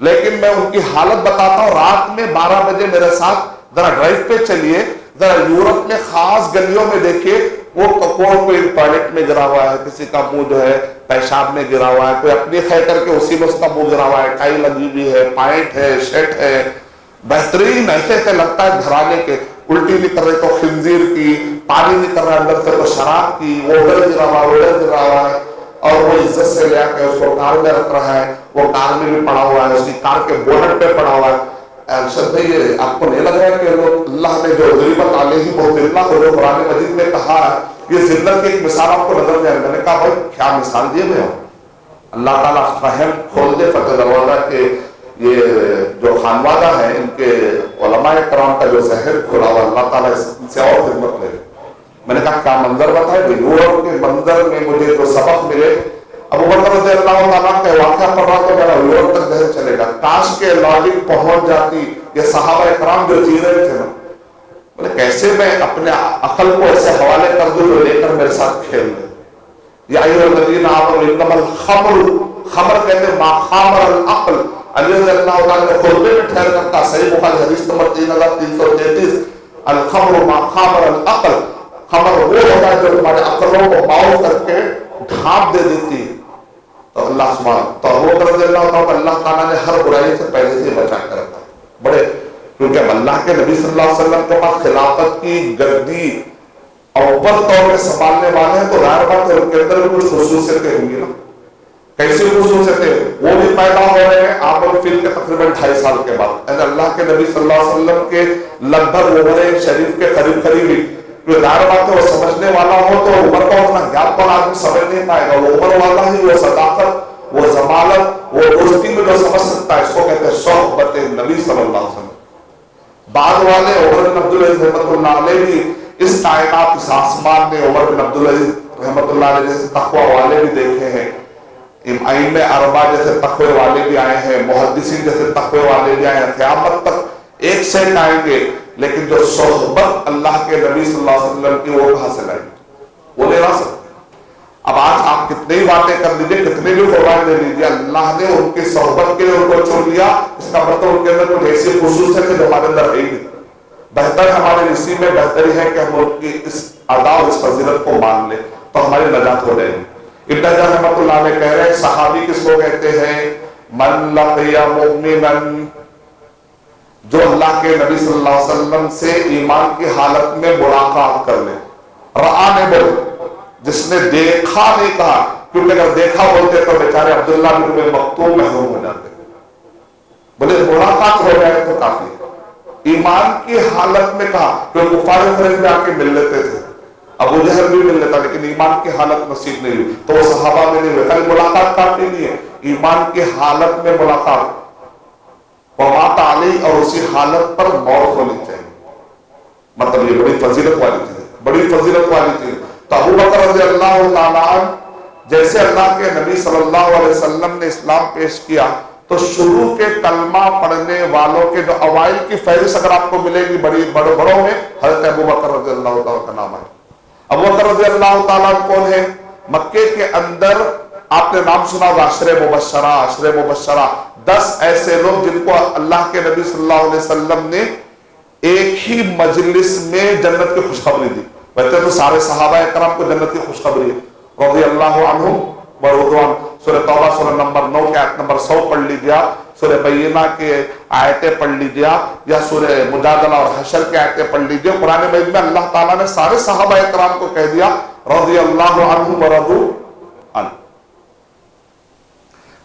[SPEAKER 2] لیکن میں ان کی حالت بتاتا ہوں، رات میں 12 بجے میرے ساتھ ذرا ڈرائیو پہ چلیے، ذرا یورپ میں خاص گلیوں میں دیکھیے، وہ کوئی ٹوائلٹ میں گرا ہوا ہے، کسی کا منہ جو ہے پیشاب میں گرا ہوا ہے، کوئی اپنی خیر کر کے اسی میں اس کا منہ گرا ہوا ہے، ٹائی لگی ہوئی ہے، پائنٹ ہے، شرٹ ہے، بہترین ایسے ایسے لگتا ہے گھرانے کے، الٹی نہیں کر رہے تو خنزیر کی، پانی نہیں کر رہا اندر سے تو شراب کی، وہ اڑ گرا ہوا ہے، اور وہ عزت سے لے کے اس کو کار میں رکھ رہا ہے، وہ کار میں بھی پڑا ہوا ہے، اس کی کار کے بونٹ پہ پڑا ہوا ہے۔ ارشد بھائی یہ آپ کو نہیں لگ رہا ہے کہ اللہ نے جو غریبت علیہ بہت اللہ کو جو قرآن مجید میں کہا ہے یہ ذلت کی ایک مثال آپ کو نظر نہیں آئی، میں نے کہا بھائی کیا مثال دیے میں ہوں، اللہ تعالیٰ فہم کھول دے فتح دروازہ کہ یہ جو خانوادہ ہیں ان کے علماء کرام کا جو ذہن کھلا ہوا اللہ تعالیٰ ان سے اور خدمت لے۔ میں نے کہا کیا منظر بتائے، یورپ کے منظر میں مجھے جو سبق ملے ابو بکر رضی اللہ تعالیٰ کا واقعہ پڑھ رہا تو میرا یورپ تک ذہن چلے گا، کاش کے لاجک پہنچ جاتی یہ صحابہ کرام جو جی رہے تھے نا، بولے کیسے میں اپنے عقل کو ایسے حوالے کر دوں جو لے کر میرے ساتھ کھیل لے. یا ایھا الذین آمنوا انما الخمر، خمر کہتے ہیں ما خامر العقل. علی رضی اللہ تعالیٰ نے خطبے میں ٹھہر کر کہا، صحیح بخاری حدیث نمبر 3333، الخمر ما خامر العقل، خمر وہ ہوتا ہے جو تمہارے عقلوں کو باؤ کر کے ڈھانپ دے دیتی ہے. تو اللہ سبحانہ تو ابو بکر رضی اللہ تعالیٰ اللہ تعالیٰ نے ہر برائی سے پہلے سے بچا کر رکھا بڑے، کیونکہ اب اللہ کے نبی صلی اللہ علیہ وسلم کے پاس خلافت کی گدی اوپر طور پہ سنبھالنے والے ہیں، تو ظاہر بات ہے ان کے اندر بھی کچھ خصوصیتیں ہوں گی نا. کیسی خصوصیتیں؟ وہ بھی پیدا ہو رہے ہیں آپ اور فیل کے تقریباً 2.5 سال کے بعد. اللہ کے نبی صلی اللہ علیہ وسلم کے لگ بھگ عمر شریف کے قریب قریب ہی، ظاہر بات ہے وہ سمجھنے والا ہو تو عمر کا اتنا گیپ پر آدمی سمجھ نہیں پائے گا. وہ عمر والا ہی وہ صداقت، وہ ضمانت، وہ دوستی میں جو سمجھ سکتا ہے، اس کو کہتے ہیں صحبت نبی صلی اللہ علیہ وسلم. بعد والے عمر بن عبدالعزیز رحمۃ اللہ علیہ بھی اس کائنات اس آسمان میں عمر بن عبدالعزیز رحمۃ اللہ علیہ جیسے تقوی والے بھی دیکھے ہیں، ائمہ اربعہ جیسے تقوی والے بھی آئے ہیں، محدثین جیسے تقوی والے بھی آئے ہیں. قیامت تک ایک سے آئیں گے، لیکن جو صحبت اللہ کے نبی صلی اللہ علیہ وسلم کی وہ کہاں سے لائیں گے؟ وہ نہیں لا سکتے. اب آج آپ کتنی ہی باتیں کر لیجیے، کتنے بھی قربان دے لیجیے، اللہ نے ان کی صحبت کے لیے ان کو چن لیا. اس کا مطلب ان کے اندر کچھ ایسی خصوصیت ہے جو ہمارے اندر ہے ہی نہیں. بہتر ہمارے اسی میں بہتری ہے کہ ہم ان کی اس ادا اور اس فضیلت کو مان لیں تو ہماری نجات ہو جائے گی. ابن حجر رحمۃ اللہ علیہ کہہ رہے ہیں صحابی کس کو کہتے ہیں؟ من لقی مؤمنا، جو اللہ کے نبی صلی اللہ علیہ وسلم سے ایمان کی حالت میں ملاقات کر لے. رآ نے بول، جس نے دیکھا نہیں کہا، کیونکہ اگر دیکھا بولتے تو بیچارے عبداللہ بن ابی مکتوم محروم ہو جاتے. بولے ملاقات ہو جائے تو کافی. ایمان کی حالت میں کہا، کیونکہ کفار قریش میں آ کے مل لیتے تھے، ابو جہل بھی مل لیتا، لیکن ایمان کی حالت نصیب نہیں ہوئی تو وہ صحابہ میں نہیں ہوئے. خالی ملاقات کافی نہیں ہے، ایمان کی حالت میں ملاقات، ومات علی، اور اسی حالت پر موت ہونی چاہیے. مطلب یہ بڑی فضیلت والی چیز ہے، بڑی فضیلت والی چیز. تو ابو بکر رضی اللہ تعالیٰ عنہ جیسے اللہ کے نبی صلی اللہ علیہ وسلم نے اسلام پیش کیا تو شروع کے کلمہ پڑھنے والوں کے جو اوائل کی فہرست اگر آپ کو ملے گی بڑوں میں حضرت ابو بکر رضی اللہ تعالیٰ کا نام ہے. ابو بکر رضی اللہ تعالیٰ کون ہے؟ مکے کے اندر آپ نے نام سنا ہوگا عشرہ مبشرہ، 10 ایسے لوگ جن کو اللہ کے نبی صلی اللہ علیہ وسلم نے ایک ہی مجلس میں جنت کی خوشخبری دی. ویسے تو سارے صحابہ کرام کو جنت کی خوشخبری ہے، رضی اللہ عنہم ورضوان. سورہ توبہ سورہ نمبر 9 کے آیت نمبر 100 پڑھ لیجیے، سورہ بینہ کے آیتیں پڑھ لیجیے، یا سورہ مجادلہ اور حشر کے آیتیں پڑھ لیجیے. قرآن مجید میں اللہ تعالیٰ نے سارے صحابہ کرام کو کہہ دیا رضی اللہ عنہم ورضوا عنہ.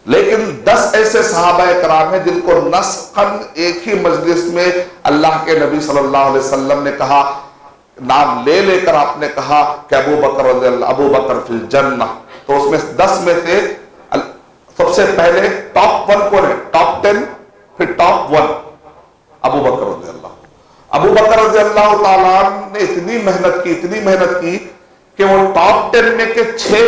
[SPEAKER 2] لیکن 10 ایسے صحابہ کرام ہیں جن کو نسخاً ایک ہی مجلس میں اللہ کے نبی صلی اللہ علیہ وسلم نے کہا، نام لے کر آپ نے کہا کہ ابو بکر رضی اللہ، ابو بکر فی الجنہ. تو اس میں 10 میں سے سب سے پہلے ٹاپ 1 کون ہے؟ ٹاپ 10، پھر ٹاپ 1 ابو بکر رضی اللہ. ابو بکر رضی اللہ تعالیٰ نے اتنی محنت کی کہ وہ ٹاپ 10 میں کے 6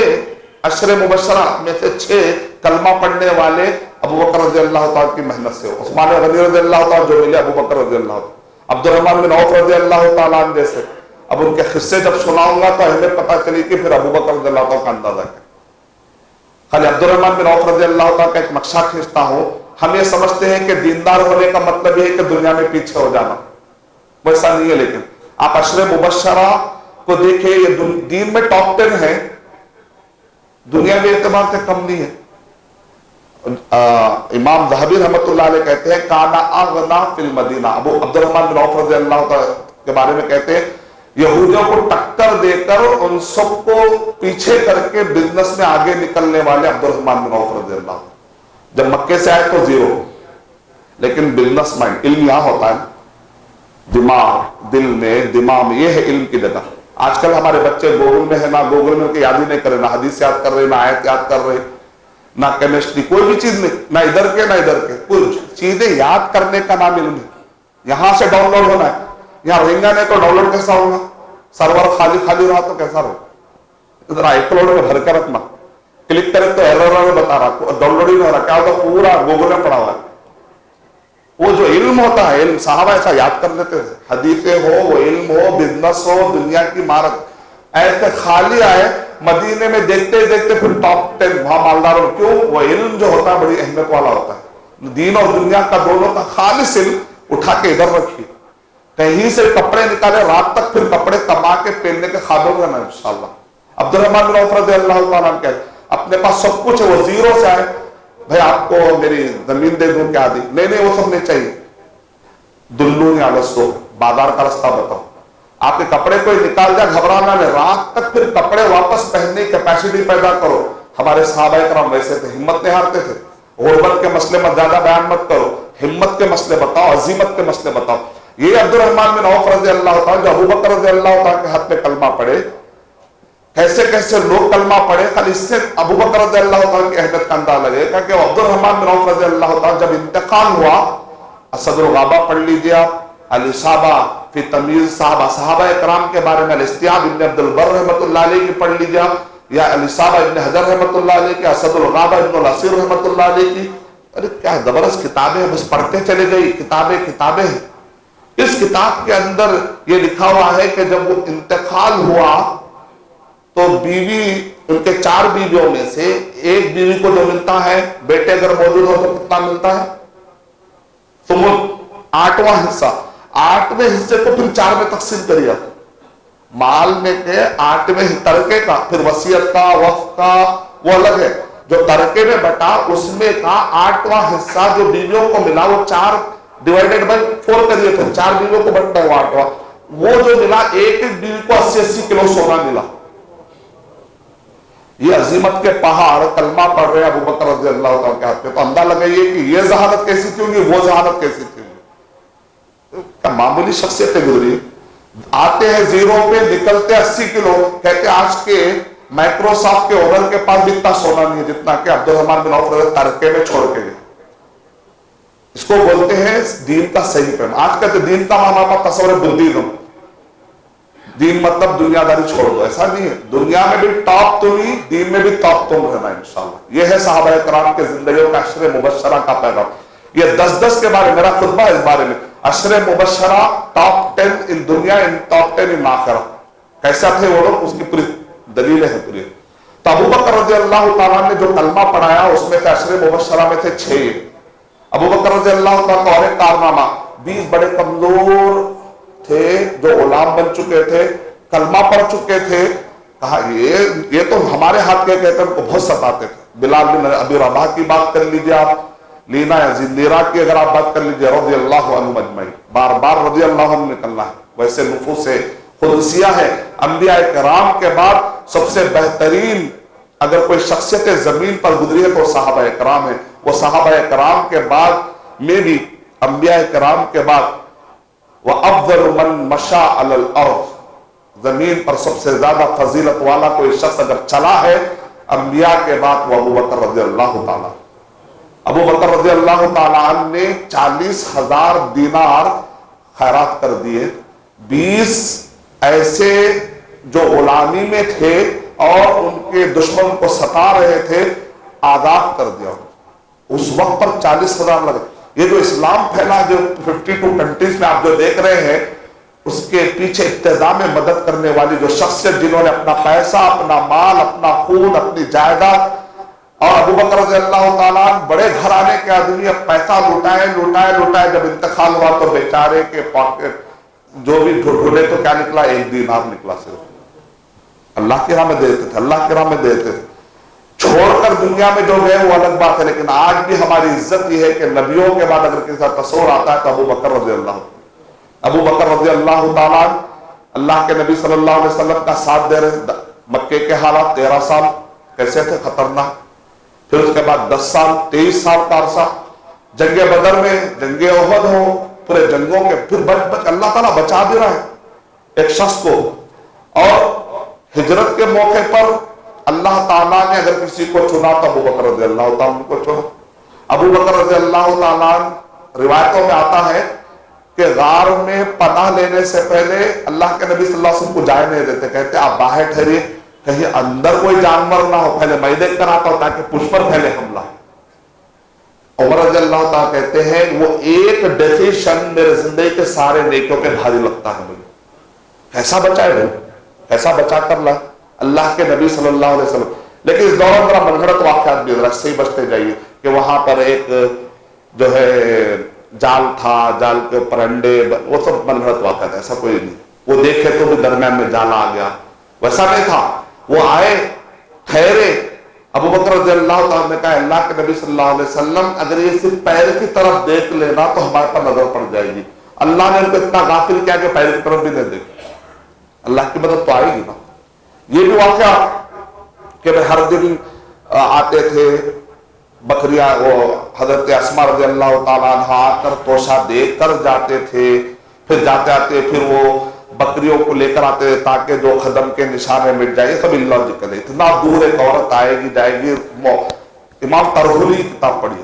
[SPEAKER 2] عشرہ مبشرہ میں سے 6 کلمہ پڑھنے والے ابو بکر رضی اللہ تعالیٰ کی محنت سے. عثمان غنی رضی اللہ تعالیٰ جو ملے ابو بکر رضی اللہ تعالیٰ، عبد الرحمن بن عوف رضی اللہ تعالیٰ عنہ جیسے. اب ان کے قصے جب سناؤں گا تو ہمیں پتہ چلی کہ پھر ابو بکر رضی اللہ تعالیٰ کا اندازہ کیا. خالی عبد الرحمن بن عوف رضی اللہ تعالیٰ کا ایک نقشہ کھینچتا ہوں. ہم یہ سمجھتے ہیں کہ دیندار ہونے کا مطلب یہ ہے کہ دنیا میں پیچھے ہو جانا، ویسا نہیں ہے. لیکن آپ عشرہ مبشرہ کو دیکھیں، یہ دین میں ٹاپ 10 ہے، دنیا کے اعتبار سے کم نہیں ہے. امام ذہبی رحمۃ اللہ علیہ کہتے ہیں کانا اغنا فی المدینہ. ابو عبد الرحمن بن عوف رضی اللہ تعالیٰ کے بارے میں کہتے ہیں یہودیوں کو ٹکر دے کر ان سب کو پیچھے کر کے بزنس میں آگے نکلنے والے عبد الرحمن بن عوف رضی اللہ. جب مکے سے آئے تو 0، لیکن بزنس مائنڈ، علم یہاں ہوتا ہے دماغ، دل میں، دماغ میں، یہ ہے علم کی جگہ. آج کل ہمارے بچے گوگل میں ہے، نہ گوگل میں یاد ہی نہیں کرے، نہ حدیث یاد کر رہے، نہ آیت یاد کر رہے، نہ کیمسٹری، کوئی بھی چیز نہیں، نہ ادھر کے نہ ادھر کے. کچھ چیزیں یاد کرنے کا نام علم ہے. یہاں سے ڈاؤن لوڈ ہونا ہے، یہاں روہنگا نے تو ڈاؤن لوڈ کیسا ہوگا؟ سرور خالی رہا تو کیسا رہے؟ ذرا ایک لوڈ میں بھر کر رکھنا. کلک کرے تو ایرر بتا رہا، ڈاؤن لوڈ ہی نہیں ہو رہا، کیا ہوتا پورا گوگل میں پڑا ہوا ہے۔ وہ جو علم ہوتا ہے، علم صحابہ ایسا یاد کر لیتے تھے، حدیثیں ہو، وہ علم ہو، بزنس ہو، دنیا کی مہارت، ایسے خالی آئے مدینے میں دیکھتے دیکھتے پھر ٹاپ 10 وہاں مالدار ہو۔ کیوں؟ وہ علم جو ہوتا ہے بڑی اہمیت والا ہوتا ہے، دین اور دنیا کا دونوں کا خالص علم اٹھا کے ادھر رکھیے، کہیں سے کپڑے نکالے رات تک پھر کپڑے کما کے پہننے کے قابل رہنا انشاءاللہ۔ عبد الرحمن بن عوف رضی اللہ تعالیٰ عنہ کہتے اپنے پاس سب کچھ ہے، وہ زیرو سے آئے، بھائی آپ کو میری زمین دے دوں کیا دی؟ نہیں وہ سب نہیں چاہیے، دلونی علی السوق، بازار کا راستہ بتاؤ۔ آپ کے کپڑے کوئی نکال جائے گھبرانا نہیں، رات تک پھر کپڑے واپس پہننے کی کیپیسٹی پیدا کرو۔ ہمارے صحابہ کرام ویسے تھے، ہمت نہیں ہارتے تھے، غربت کے مسئلے میں زیادہ بیان مت کرو، ہمت کے مسئلے بتاؤ، عزیمت کے مسئلے بتاؤ۔ یہ عبد الرحمن بن عوف رضی اللہ تعالیٰ جو ابو بکر رضی اللہ تعالیٰ کے ہاتھ میں کلمہ پڑھے، کیسے کیسے لوگ کلمہ پڑھے، خالی اس سے ابو بکر رضی اللہ تعالیٰ کی اہمیت کا اندازہ لگے گا کہ عبد الرحمن بن عوف رضی اللہ تعالیٰ جب انتقال ہوا، اسد الغابہ پڑھ لیجیے آپ، الاصابہ فی تمیز صحابہ کرام کے بارے میں، الاستیاب ابن عبد البر رحمۃ اللہ علیہ کی پڑھ لیجیے آپ، یا الاصابہ ابن حجر رحمۃ اللہ علیہ کی، اسد الغابہ ابن الاسیر رحمۃ اللہ علیہ کی۔ ارے کیا زبردست کتابیں ہیں، بس پڑھتے چلے گئی، کتابیں ہیں۔ اس کتاب کے اندر یہ لکھا ہوا ہے کہ جب وہ انتقال ہوا تو بیوی، ان کے 4 بیویوں میں سے ایک بیوی کو جو ملتا ہے، بیٹے اگر موجود ہو تو کتنا ملتا ہے؟ ثمن، 8واں حصہ۔ 8ویں حصے کو پھر 4 میں تقسیم کریے، مال میں کے 8ویں ترکے کا، پھر وصیت کا، وقف کا، وہ الگ ہے۔ جو ترکے میں بٹا اس میں کا 8واں حصہ جو بیویوں کو ملا، وہ 4 ڈیوائیڈڈ بائی 4 کریے، پھر 4 بیویوں کو بٹتا ہے وہ 8واں، وہ جو ملا ایک بیوی کو 80 کلو سونا ملا۔ یہ عظیمت کے پہاڑ کلمہ پڑھ رہے ہیں ابو بکر رضی اللہ تعالیٰ کے ہاتھ میں، تو اندازہ لگائیے کہ یہ ذہانت کیسی تھی ہوگی، وہ ذہانت کیسی تھی ہوگی۔ کیا معمولی شخصیتیں گزری، آتے ہیں زیرو پہ نکلتے 80 کلو، کہتے آج کے مائکروسافٹ کے اونر کے پاس بھی اتنا سونا نہیں ہے جتنا کہ عبد الرحمن بن عوف ترکے میں چھوڑ کے گئے۔ اس کو بولتے ہیں دین کا صحیح فہم۔ آج کہتے دین کا معنی آپ تصور بدیزم، دین مطلب دنیا داری چھوڑ دو، ایسا نہیں ہے، دنیا میں بھی ٹاپ تم ہی، دین میں بھی ٹاپ تم رہنا انشاءاللہ۔ یہ ہے صحابہ کرام کے زندگیوں کا عشر مبشرہ کا پیغام۔ یہ 10 کے بارے میرا خطبہ اس بارے میں، عشر مبشرہ ٹاپ 10 ان دنیا، ان ٹاپ 10 ان آخرہ، کیسا تھے وہ لوگ، اس کی پوری دلیلیں ہیں پوری۔ تو ابو بکر رضی اللہ تعالیٰ نے جو کلمہ پڑھایا اس میں سے عشر مبشرہ میں تھے 6۔ ابو بکر رضی اللہ تعالیٰ کا اور ایک کارنامہ، 20 بڑے کمزور تھے جو غلام بن چکے تھے، کلمہ پڑھ چکے تھے، کہا یہ تو ہمارے ہاتھ کے کہتے ہیں، ان کو بہت ستاتے تھے۔ بلال بن ابی رباح کی بات کر لیجیے آپ، لینا یزید لیرا کی اگر آپ بات کر لیجیے، رضی اللہ عنہ اجمعین، بار بار رضی اللہ عنہ نکلنا ہے، ویسے نفوس قدسیہ ہے۔ انبیاء کرام کے بعد سب سے بہترین اگر کوئی شخصیت زمین پر گزری ہے تو صحابہ کرام ہے۔ وہ صحابہ کرام کے بعد میں بھی انبیاء کرام کے بعد وَأَفْضَلُ مَنْ مَشَى عَلَى الْأَرْضِ، زمین پر سب سے زیادہ فضیلت والا کوئی شخص اگر چلا ہے انبیاء کے بعد وہ ابو بکر رضی اللہ تعالیٰ۔ ابو بکر رضی اللہ تعالیٰ عنہ نے 40,000 دینار خیرات کر دیے، 20 ایسے جو غلامی میں تھے اور ان کے دشمن کو ستا رہے تھے آزاد کر دیا۔ اس وقت پر 40,000 لگے۔ یہ جو اسلام پھیلا، جو 52 کنٹریز میں آپ جو دیکھ رہے ہیں، اس کے پیچھے ابتداء میں مدد کرنے والی جو شخصیت جنہوں نے اپنا پیسہ، اپنا مال، اپنا خون، اپنی جائیداد، اور ابو بکر رضی اللہ تعالیٰ بڑے گھرانے کے آدمی، اب پیسہ لوٹائے، جب انتقال ہوا تو بیچارے کے پاکٹ جو بھی ڈھونڈے تو کیا نکلا، 1 دینار نکلا صرف۔ اللہ کی راہ میں دیتے تھے، اللہ کی راہ میں دیتے تھے۔ چھوڑ کر دنیا میں جو گئے وہ الگ بات ہے، لیکن آج بھی ہماری عزت یہ ہے کہ نبیوں کے بعد اگر کسی کا تصور آتا ہے تو ابو بکر رضی اللہ تعالیٰ، اللہ کے نبی صلی اللہ علیہ وسلم کا ساتھ دے رہے۔ مکے کے حالات 13 سال کیسے تھے، خطرناک، پھر اس کے بعد 10 سال، 23 سال کا عرصہ، جنگ بدر میں، جنگ احد ہو، پورے جنگوں کے، پھر اللہ تعالیٰ بچا بھی رہا ہے ایک شخص کو۔ اور ہجرت کے موقع پر اللہ تعالیٰ نے اگر کسی کو چنا تو ابو بکر رضی اللہ تعالیٰ کو چنا۔ ابو بکر رضی اللہ تعالیٰ روایتوں میں آتا ہے کہ غار میں پناہ لینے سے پہلے اللہ کے نبی صلی اللہ علیہ وسلم کو جائے نہیں دیتے، کہتے آپ باہر ٹھہریے، کہیں اندر کوئی جانور نہ ہو، پہلے میں دیکھ کر آتا ہوں تاکہ مجھ پر پہلے حملہ ہو۔ عمر رضی اللہ تعالیٰ کہتے ہیں وہ ایک ڈیفیشن میرے زندگی کے سارے نیکیوں پہ بھاری لگتا ہے مجھے۔ ایسا بچائے بھائی، ایسا بچا کر لا اللہ کے نبی صلی اللہ علیہ وسلم۔ لیکن اس دوران ذرا من گھڑت واقعات بھی ذرا صحیح بچتے جائیے کہ وہاں پر ایک جو ہے جال تھا، جال کے اوپر انڈے، وہ سب من گھڑت واقعات، ایسا کوئی نہیں۔ وہ دیکھے تو بھی درمیان میں جال آ گیا، ویسا نہیں تھا۔ وہ آئے، ٹھہرے، ابو بکر رضی اللہ تعالیٰ نے کہا اللہ کے نبی صلی اللہ علیہ وسلم اگر یہ صرف پیر کی طرف دیکھ لینا تو ہمارے پر نظر پڑ جائے گی۔ اللہ نے ان کو اتنا غافل کیا کہ پیر کی طرف بھی نہیں دیکھا۔ اللہ کی مدد تو آئے گی نا۔ یہ بھی واقعہ کہ وہ ہر دن آتے تھے بکریاں، وہ حضرت اسماء رضی اللہ تعالیٰ عنہ آ کر توشہ دیکھ کر جاتے تھے، پھر جاتے آتے پھر وہ بکریوں کو لے کر آتے تاکہ جو خدم کے نشانے مٹ جائے۔ سب اللاجیکل ہے، اتنا دور ایک عورت آئے گی جائے گی۔ امام ترہونی کی کتاب پڑھی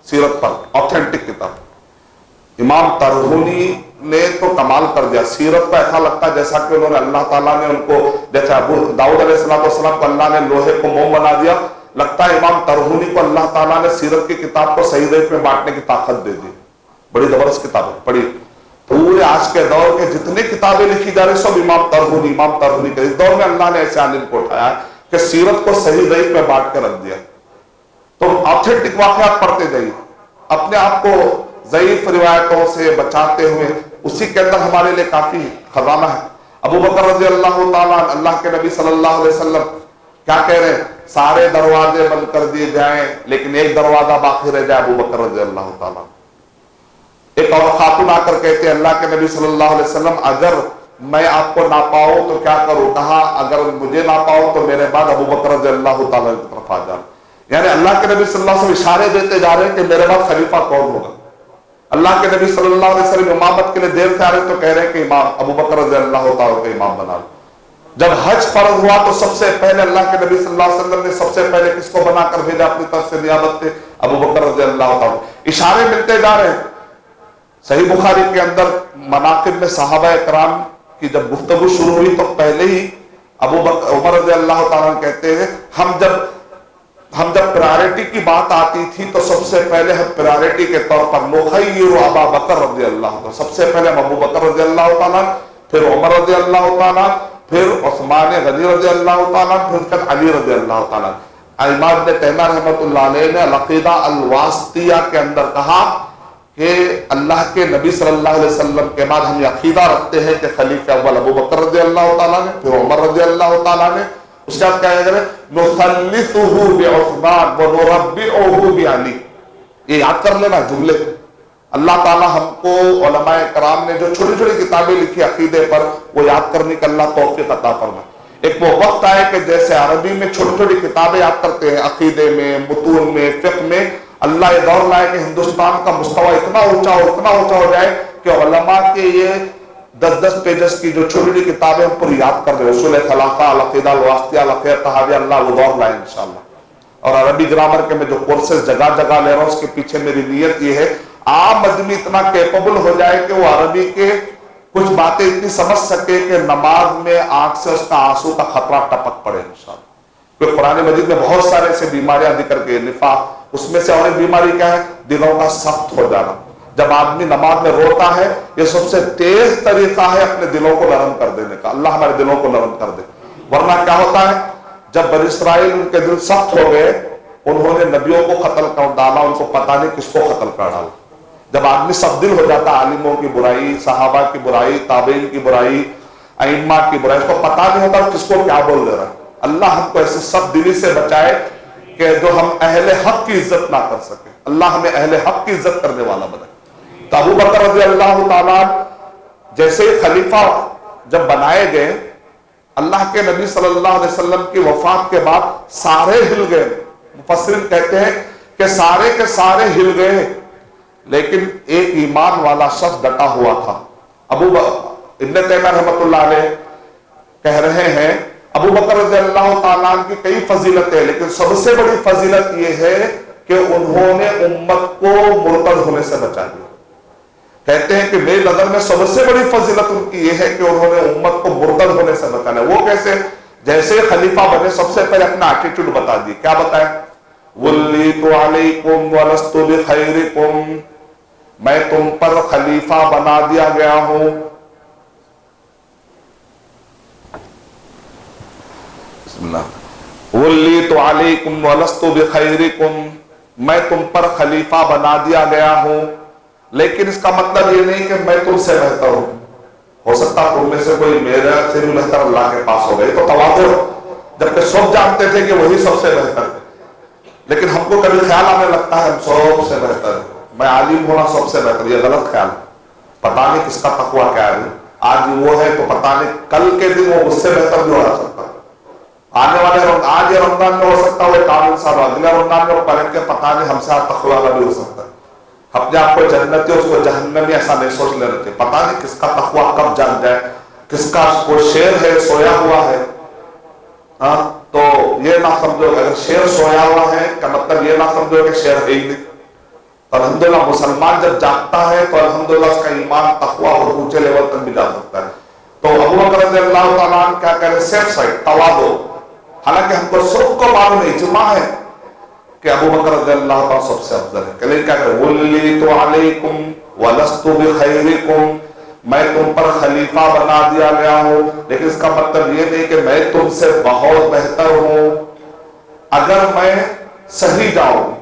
[SPEAKER 2] سیرت پر، آتھینٹک کتاب۔ امام ترہونی نے تو کمال کر دیا سیرت کا، ایسا لگتا ہے جیسا کہ انہوں نے اللہ تعالیٰ نے ان کو، جیسے ابو داؤد علیہ السلام کو اللہ نے لوہے کو موم بنا دیا، لگتا ہے امام ترہونی کو اللہ تعالیٰ نے سیرت کی کتاب کو صحیح ریت میں بانٹنے کی طاقت دے دی۔ بڑی زبردست کتاب ہے، پڑھی۔ پورے آج کے دور کے جتنی کتابیں لکھی جا رہی سب امام ترہونی کے۔ اس دور میں اللہ نے ایسے عالم کو اٹھایا کہ سیرت کو صحیح ریت میں بانٹ کے رکھ دیا۔ تو آتھینٹک واقعات پڑھتے جائیے، اپنے آپ کو ضعیف روایتوں سے بچاتے ہوئے، اسی کے اندر ہمارے لیے کافی خزانہ ہے۔ ابو بکر رضی اللہ تعالیٰ، اللہ کے نبی صلی اللہ علیہ وسلم کیا کہہ رہے ہیں؟ سارے دروازے بند کر دیے جائیں لیکن ایک دروازہ باقی رہ جائے، ابو بکر رضی اللہ تعالیٰ۔ ایک اور خاتون آ کر کہتے ہیں اللہ کے نبی صلی اللہ علیہ وسلم اگر میں آپ کو نہ پاؤں تو کیا کروں؟ کہا اگر مجھے نہ پاؤں تو میرے بعد ابو بکر رضی اللہ تعالیٰ کی طرف آ جانا۔ یعنی اللہ کے نبی صلی اللہ علیہ وسلم اشارے دیتے جا رہے ہیں کہ میرے بعد خلیفہ کون ہوگا۔ اللہ کے نبی صلی اللہ علیہ وسلم امامت کے لیے دیر سے آ رہے تو کہہ رہے ہیں کہ امام ابو بکر رضی اللہ تعالیٰ کو امام بنا لو۔ جب حج فرض ہوا تو سب سے پہلے اللہ کے نبی صلی اللہ علیہ وسلم نے سب سے پہلے کس کو بنا کر بھیجا اپنی طرف سے نیابت پہ؟ ابو بکر رضی اللہ تعالیٰ۔ اشارے ملتے جا رہے ہیں۔ صحیح بخاری کے اندر مناقب میں صحابہ اکرام کی جب گفتگو شروع ہوئی تو پہلے ہی ابو بکر عمر رضی اللہ تعالیٰ کہتے ہیں ہم جب پرائرٹی کی بات آتی تھی تو سب سے پہلے ہم پرائرٹی کے طور پر نخیر ابا بکر رضی اللہ تعالیٰ، سب سے پہلے ہم ابو بکر رضی اللہ تعالیٰ، پھر عمر رضی اللہ تعالیٰ، پھر عثمان غنی رضی اللہ تعالیٰ، پھر علی رضی اللہ تعالیٰ۔ امام ابن تیمیہ رحمۃ اللہ علیہ نے العقیدہ الواسطیہ کے اندر کہا کہ اللہ کے نبی صلی اللہ علیہ وسلم کے بعد ہم یہ عقیدہ رکھتے ہیں کہ خلیفہ اول ابو بکر رضی اللہ تعالیٰ نے، پھر عمر رضی اللہ تعالیٰ نے، اس کے بعد کہا جائے نخلصہ بعثمان ونربئہ بعلی۔ یہ یاد کر لینا جملے۔ اللہ تعالیٰ ہم کو علماء کرام نے جو چھوٹی چھوٹی کتابیں لکھی عقیدے پر وہ یاد کرنے کا اللہ توفیق عطا فرمائے۔ ایک وہ وقت آئے کہ جیسے عربی میں چھوٹی چھوٹی کتابیں یاد کرتے ہیں عقیدے میں، متون میں، فقہ میں، اللہ یہ دور لائے کہ ہندوستان کا مستوی اتنا اونچا ہو جائے کہ علماء کے یہ 10 پیجز کی جو چھوٹی کتابیں ہم پر یاد کر رہے ہیں، اصول ثلاثہ، العقیدہ الواسطیہ، العقیدہ طحاویہ، اللہ وہ دور لائے انشاءاللہ۔ اور عربی گرامر کے میں جو کورسز جگہ جگہ لے رہا ہوں اس کے پیچھے میری نیت یہ ہے عام آدمی اتنا کیپبل ہو جائے کہ وہ عربی کے کچھ باتیں اتنی سمجھ سکے کہ نماز میں آنکھ سے اس کا آنسو کا خطرہ ٹپک پڑے انشاءاللہ۔ کیونکہ قرآن مجید میں بہت سارے ایسے بیماریاں ذکر کے، نفاق، اس میں سے اور ایک بیماری کیا ہے؟ دلوں کا سخت ہو جانا۔ جب آدمی نماز میں روتا ہے یہ سب سے تیز طریقہ ہے اپنے دلوں کو نرم کر دینے کا، اللہ ہمارے دلوں کو نرم کر دے۔ ورنہ کیا ہوتا ہے جب بنی اسرائیل ان کے دل سخت ہو گئے، انہوں نے نبیوں کو قتل کر ڈالا، ان کو پتہ نہیں کس کو قتل کر ڈالا۔ جب آدمی سب دل ہو جاتا ہے، عالموں کی برائی، صحابہ کی برائی، تابعین کی برائی، ائمہ کی برائی، اس کو پتہ نہیں ہوتا کس کو کیا بول دے رہا ہے۔ اللہ ہم کو ایسے سب دلی سے بچائے کہ جو ہم اہل حق کی عزت نہ کر سکے، اللہ ہمیں اہل حق کی عزت کرنے والا بنائے۔ تو ابو بکر رضی اللہ تعالیٰ جیسے خلیفہ جب بنائے گئے، اللہ کے نبی صلی اللہ علیہ وسلم کی وفات کے بعد سارے ہل گئے۔ مفسرین کہتے ہیں کہ سارے کے سارے ہل گئے لیکن ایک ایمان والا شخص ڈٹا ہوا تھا۔ ابن تیمیہ رحمۃ اللہ علیہ کہہ رہے ہیں ابو بکر رضی اللہ تعالیٰ کی کئی فضیلتیں، لیکن سب سے بڑی فضیلت یہ ہے کہ انہوں نے امت کو مرتد ہونے سے بچا دیا۔ کہتے ہیں کہ میری نظر میں سب سے بڑی فضیلت ان کی یہ ہے کہ انہوں نے امت کو مرتد ہونے سے بچانا۔ وہ کیسے؟ جیسے خلیفہ بنے سب سے پہلے اپنا ایٹیٹیوڈ بتا دی. کیا بتائیں؟ ولیت علیکم ولست بخیرکم، میں تم پر خلیفہ بنا دیا گیا ہوں. بسم اللہ. ولیت علیکم ولست بخیرکم، میں تم پر خلیفہ بنا دیا گیا ہوں. لیکن اس کا مطلب یہ نہیں کہ میں تم سے بہتر ہوں. ہو سکتا تم میں سے کوئی میرے سے بھی بہتر اللہ کے پاس ہو گئی تو تواضع، جبکہ سب جانتے تھے کہ وہی سب سے بہتر ہے. لیکن ہم کو کبھی خیال آنے لگتا ہے ہم سب سے بہتر ہے، میں عالم ہونا سب سے بہتر. یہ غلط خیال ہے. پتا نہیں کس کا تقوی کیا ہے. آج وہ ہے تو پتا نہیں کل کے دن وہ مجھ سے بہتر بھی ہو سکتا ہے. آنے والے آج یہ رمضان میں ہو سکتا ہے وہ کامل صاحب، اگلے رمضان میں وہ پڑھ کے پتا نہیں ہم سے تقوی والا بھی ہو سکتا ہے. اپنے آپ کو جنتی اس کو جہنمی ایسا نہیں سوچ لے رہے تھے. پتا نہیں کس کا تقوی کب جان جائے، کس کا وہ شیر ہے سویا ہوا ہے. ہاں تو یہ نہ سمجھو اگر شیر سویا ہوا ہے کا مطلب یہ نہ سمجھو کہ شیر ہے ہی نہیں. الحمدللہ مسلمان جب جاگتا ہے تو الحمدللہ اس کا ایمان تقوی اور اونچے لیول تک بھی جا سکتا ہے. تو ابو بکر رضی اللہ تعالیٰ عنہ کیا کہہ رہے؟ سیف سائڈ تواضع. حالانکہ ہم کو سب کو معلوم ہے، اجماع ہے کہ ابو بکر رضی اللہ تعالیٰ سب سے افضل ہے. لیکن کیا کہہ رہے؟ ولیت علیکم ولست بخیرکم، میں تم پر خلیفہ بنا دیا گیا ہوں. لیکن اس کا مطلب یہ نہیں کہ میں تم سے بہت بہتر ہوں. اگر میں صحیح جاؤں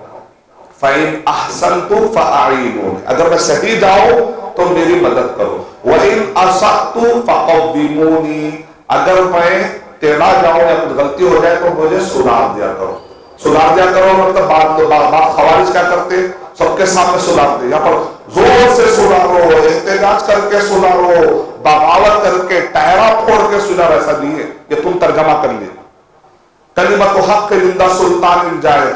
[SPEAKER 2] فَإِنْ أَحْسَنْتُ فَأَعِينُونِ، اگر میں صحیح جاؤں تو میری مدد کرو. وَإِنْ أَسَأْتُ فَقَوِّمُونِ، اگر میں ٹیڑھا جاؤں یا کچھ غلطی ہو جائے تو مجھے سدھار دیا کرو. سدھار دیا کرو مطلب بات خوارج کیا کرتے؟ سب کے سامنے سدھارتے. یہاں پر زور سے سدھارو، احتجاج کر کے سدھارو، بغاوت کر کے ٹائرا پھوڑ کے سدھارو، ایسا نہیں ہے. یہ تم ترجمہ کر لیے. کلمت حق لندہ سلطان جائر،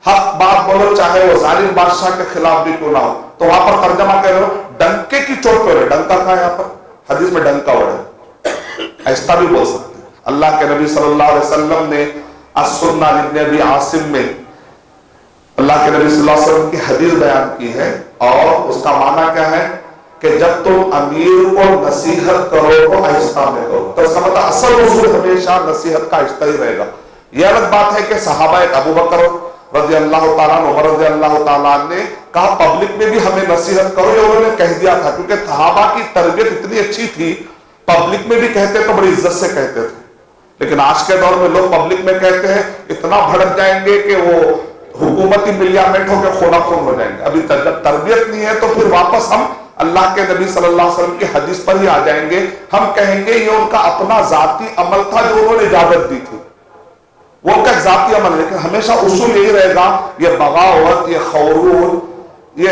[SPEAKER 2] حق بات بولو چاہے وہ ظالم بادشاہ کے خلاف بھی کیوں نہ ہو. تو وہاں پر ترجمہ کہہ رہے ہو ڈنکے کی چوٹ پہ. ڈنکا کہاں ہے یہاں پر؟ حدیث میں ڈنکا ہو رہا ہے، ایسا بھی بول سکتے. اللہ کے نبی صلی اللہ علیہ وسلم نے السنہ ابن ابی عاصم میں اللہ کے نبی صلی اللہ علیہ وسلم کی حدیث بیان کی ہے، اور اس کا معنی کیا ہے کہ جب تم امیر کو نصیحت کرو تو آہستہ میں کرو. تو اس کا مطلب اصل اصول ہمیشہ نصیحت کا آہستہ ہی رہے گا. یہ الگ بات ہے کہ صحابہ ابو بکر رضی اللہ تعالیٰ عنہ، عمر رضی اللہ تعالیٰ عنہ نے کہا پبلک میں بھی ہمیں نصیحت کرو. یہ انہوں نے کہہ دیا تھا کیونکہ صحابہ کی تربیت اتنی اچھی تھی، پبلک میں بھی کہتے تو بڑی عزت سے کہتے تھے. لیکن آج کے دور میں لوگ پبلک میں کہتے ہیں اتنا بھڑک جائیں گے کہ وہ حکومتی ملیامنٹ ہو کے خونہ خون ہو جائیں گے. ابھی جب تربیت نہیں ہے تو پھر واپس ہم اللہ کے نبی صلی اللہ علیہ وسلم کی حدیث پر ہی آ جائیں گے. ہم کہیں گے یہ ان کا اپنا ذاتی عمل تھا جو انہوں نے اجازت دی تھی، وہ ان کا ذاتی عمل. لیکن ہمیشہ اصول یہی رہے گا، یہ بغاوت، یہ خورور، یہ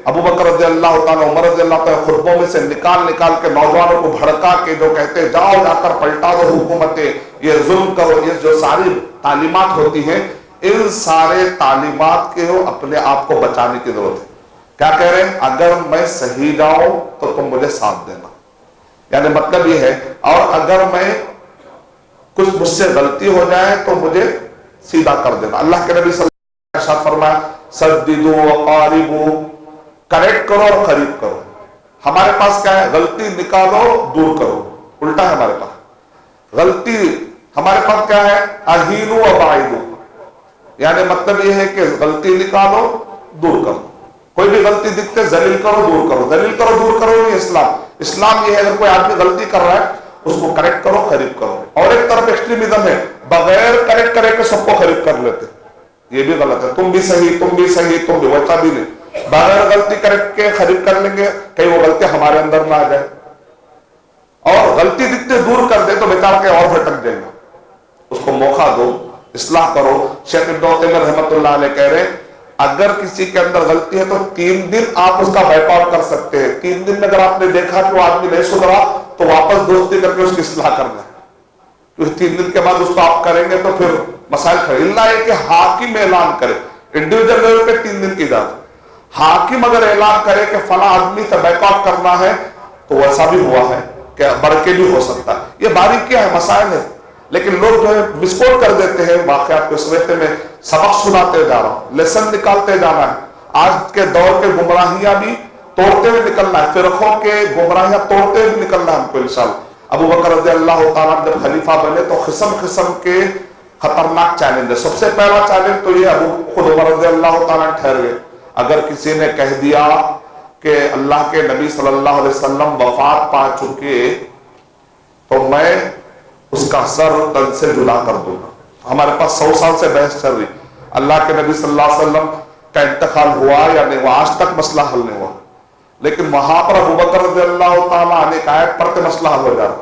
[SPEAKER 2] ابو بکر رضی اللہ تعالیٰ، عمر رضی اللہ تعالیٰ خطبوں میں سے نکال کے نوجوانوں کو بھڑکا کے جو کہتے جاؤ جا کر پلٹا دو حکومتیں، یہ ظلم کرو، یہ جو ساری تعلیمات ہوتی ہیں، ان سارے تعلیمات کے اپنے آپ کو بچانے کی ضرورت ہے. کیا کہہ رہے ہیں؟ اگر میں صحیح جاؤں تو تم مجھے ساتھ دینا. یعنی مطلب یہ ہے، اور اگر میں کچھ مجھ سے غلطی ہو جائے تو مجھے سیدھا کر دینا. اللہ کے نبی صلی اللہ علیہ وسلم فرمایا سددوا وقاربوا، کریکٹ کرو اور قریب کرو. ہمارے پاس کیا ہے؟ غلطی نکالو دور کرو. الٹا ہے ہمارے پاس. غلطی ہمارے پاس کیا ہے؟ اہینوا وباعدوا، یعنی مطلب یہ ہے کہ غلطی نکالو دور کرو. کوئی بھی غلطی دکھتے ذلیل کرو دور کرو. ذلیل کرو دور کرو نہیں اسلام. اسلام یہ ہے اگر کوئی آدمی غلطی کر رہا ہے اس کو کریکٹ کرو قریب کرو. اور ایک طرف ایکسٹریمزم ہے، بغیر کریکٹ کرے کہ سب کو قریب کر لیتے، یہ بھی غلط ہے. تم بھی صحیح تم بھی صحیح تم بھی، ویسا بھی نہیں. بغیر غلطی کریکٹ کے قریب کر لیں گے، کہیں وہ غلطی ہمارے اندر نہ آ جائے. اور غلطی دکھتے دور کر دے تو بیچار کے اور بھٹک جائیں گے. اس کو موقع دو، اصلاح کرو. شیخ ابن عثیمین رحمۃ اللہ علیہ کہہ رہے اگر کسی کے اندر غلطی ہے تو 3 دن آپ اس کا بیک آؤٹ کر سکتے ہیں. 3 دن میں اگر آپ نے دیکھا کہ وہ آدمی نہیں سدھرا تو واپس دوستی کر کے اس کی اصلاح کرنا ہے. 3 دن کے بعد اس کو آپ کریں گے تو پھر مسائل کھڑے. اللہ ہے کہ حاکم اعلان کرے، انڈیویجل لیول پہ 3 دن کی اجازت. حاکم اگر اعلان کرے کہ فلاں آدمی سے بیک آؤٹ کرنا ہے تو ویسا بھی ہوا ہے کہ بڑھ کے بھی ہو سکتا ہے. یہ باریکیاں ہے، مسائل ہے. لیکن لوگ جو ہے مسکوٹ کر دیتے ہیں واقعات کو. اس وقت میں سبق سناتے جا رہا ہوں، لیسن نکالتے جانا ہے. آج کے دور کے گمراہیاں بھی توڑتے ہوئے نکلنا ہے، فرقوں کے گمراہیاں توڑتے ہوئے نکلنا ہے ہم کو انشاءاللہ. ابو بکر رضی اللہ تعالیٰ جب خلیفہ بنے تو قسم قسم کے خطرناک چیلنج ہے. سب سے پہلا چیلنج تو یہ خود عمر رضی اللہ تعالیٰ ٹھہر گئے. اگر کسی نے کہہ دیا کہ اللہ کے نبی صلی اللہ علیہ وسلم وفات پا چکے تو میں اس کا سر تن سے جدا کر دوں گا. ہمارے پاس 100 سال سے بحث چل رہی اللہ کے نبی صلی اللہ علیہ وسلم کا انتقال ہوا یا نہیں ہوا, آج تک مسئلہ حل نہیں ہوا. لیکن وہاں پر ابو بکر رضی اللہ تعالیٰ عنہ ایک آیت پڑھتے مسئلہ حل ہو جاتا.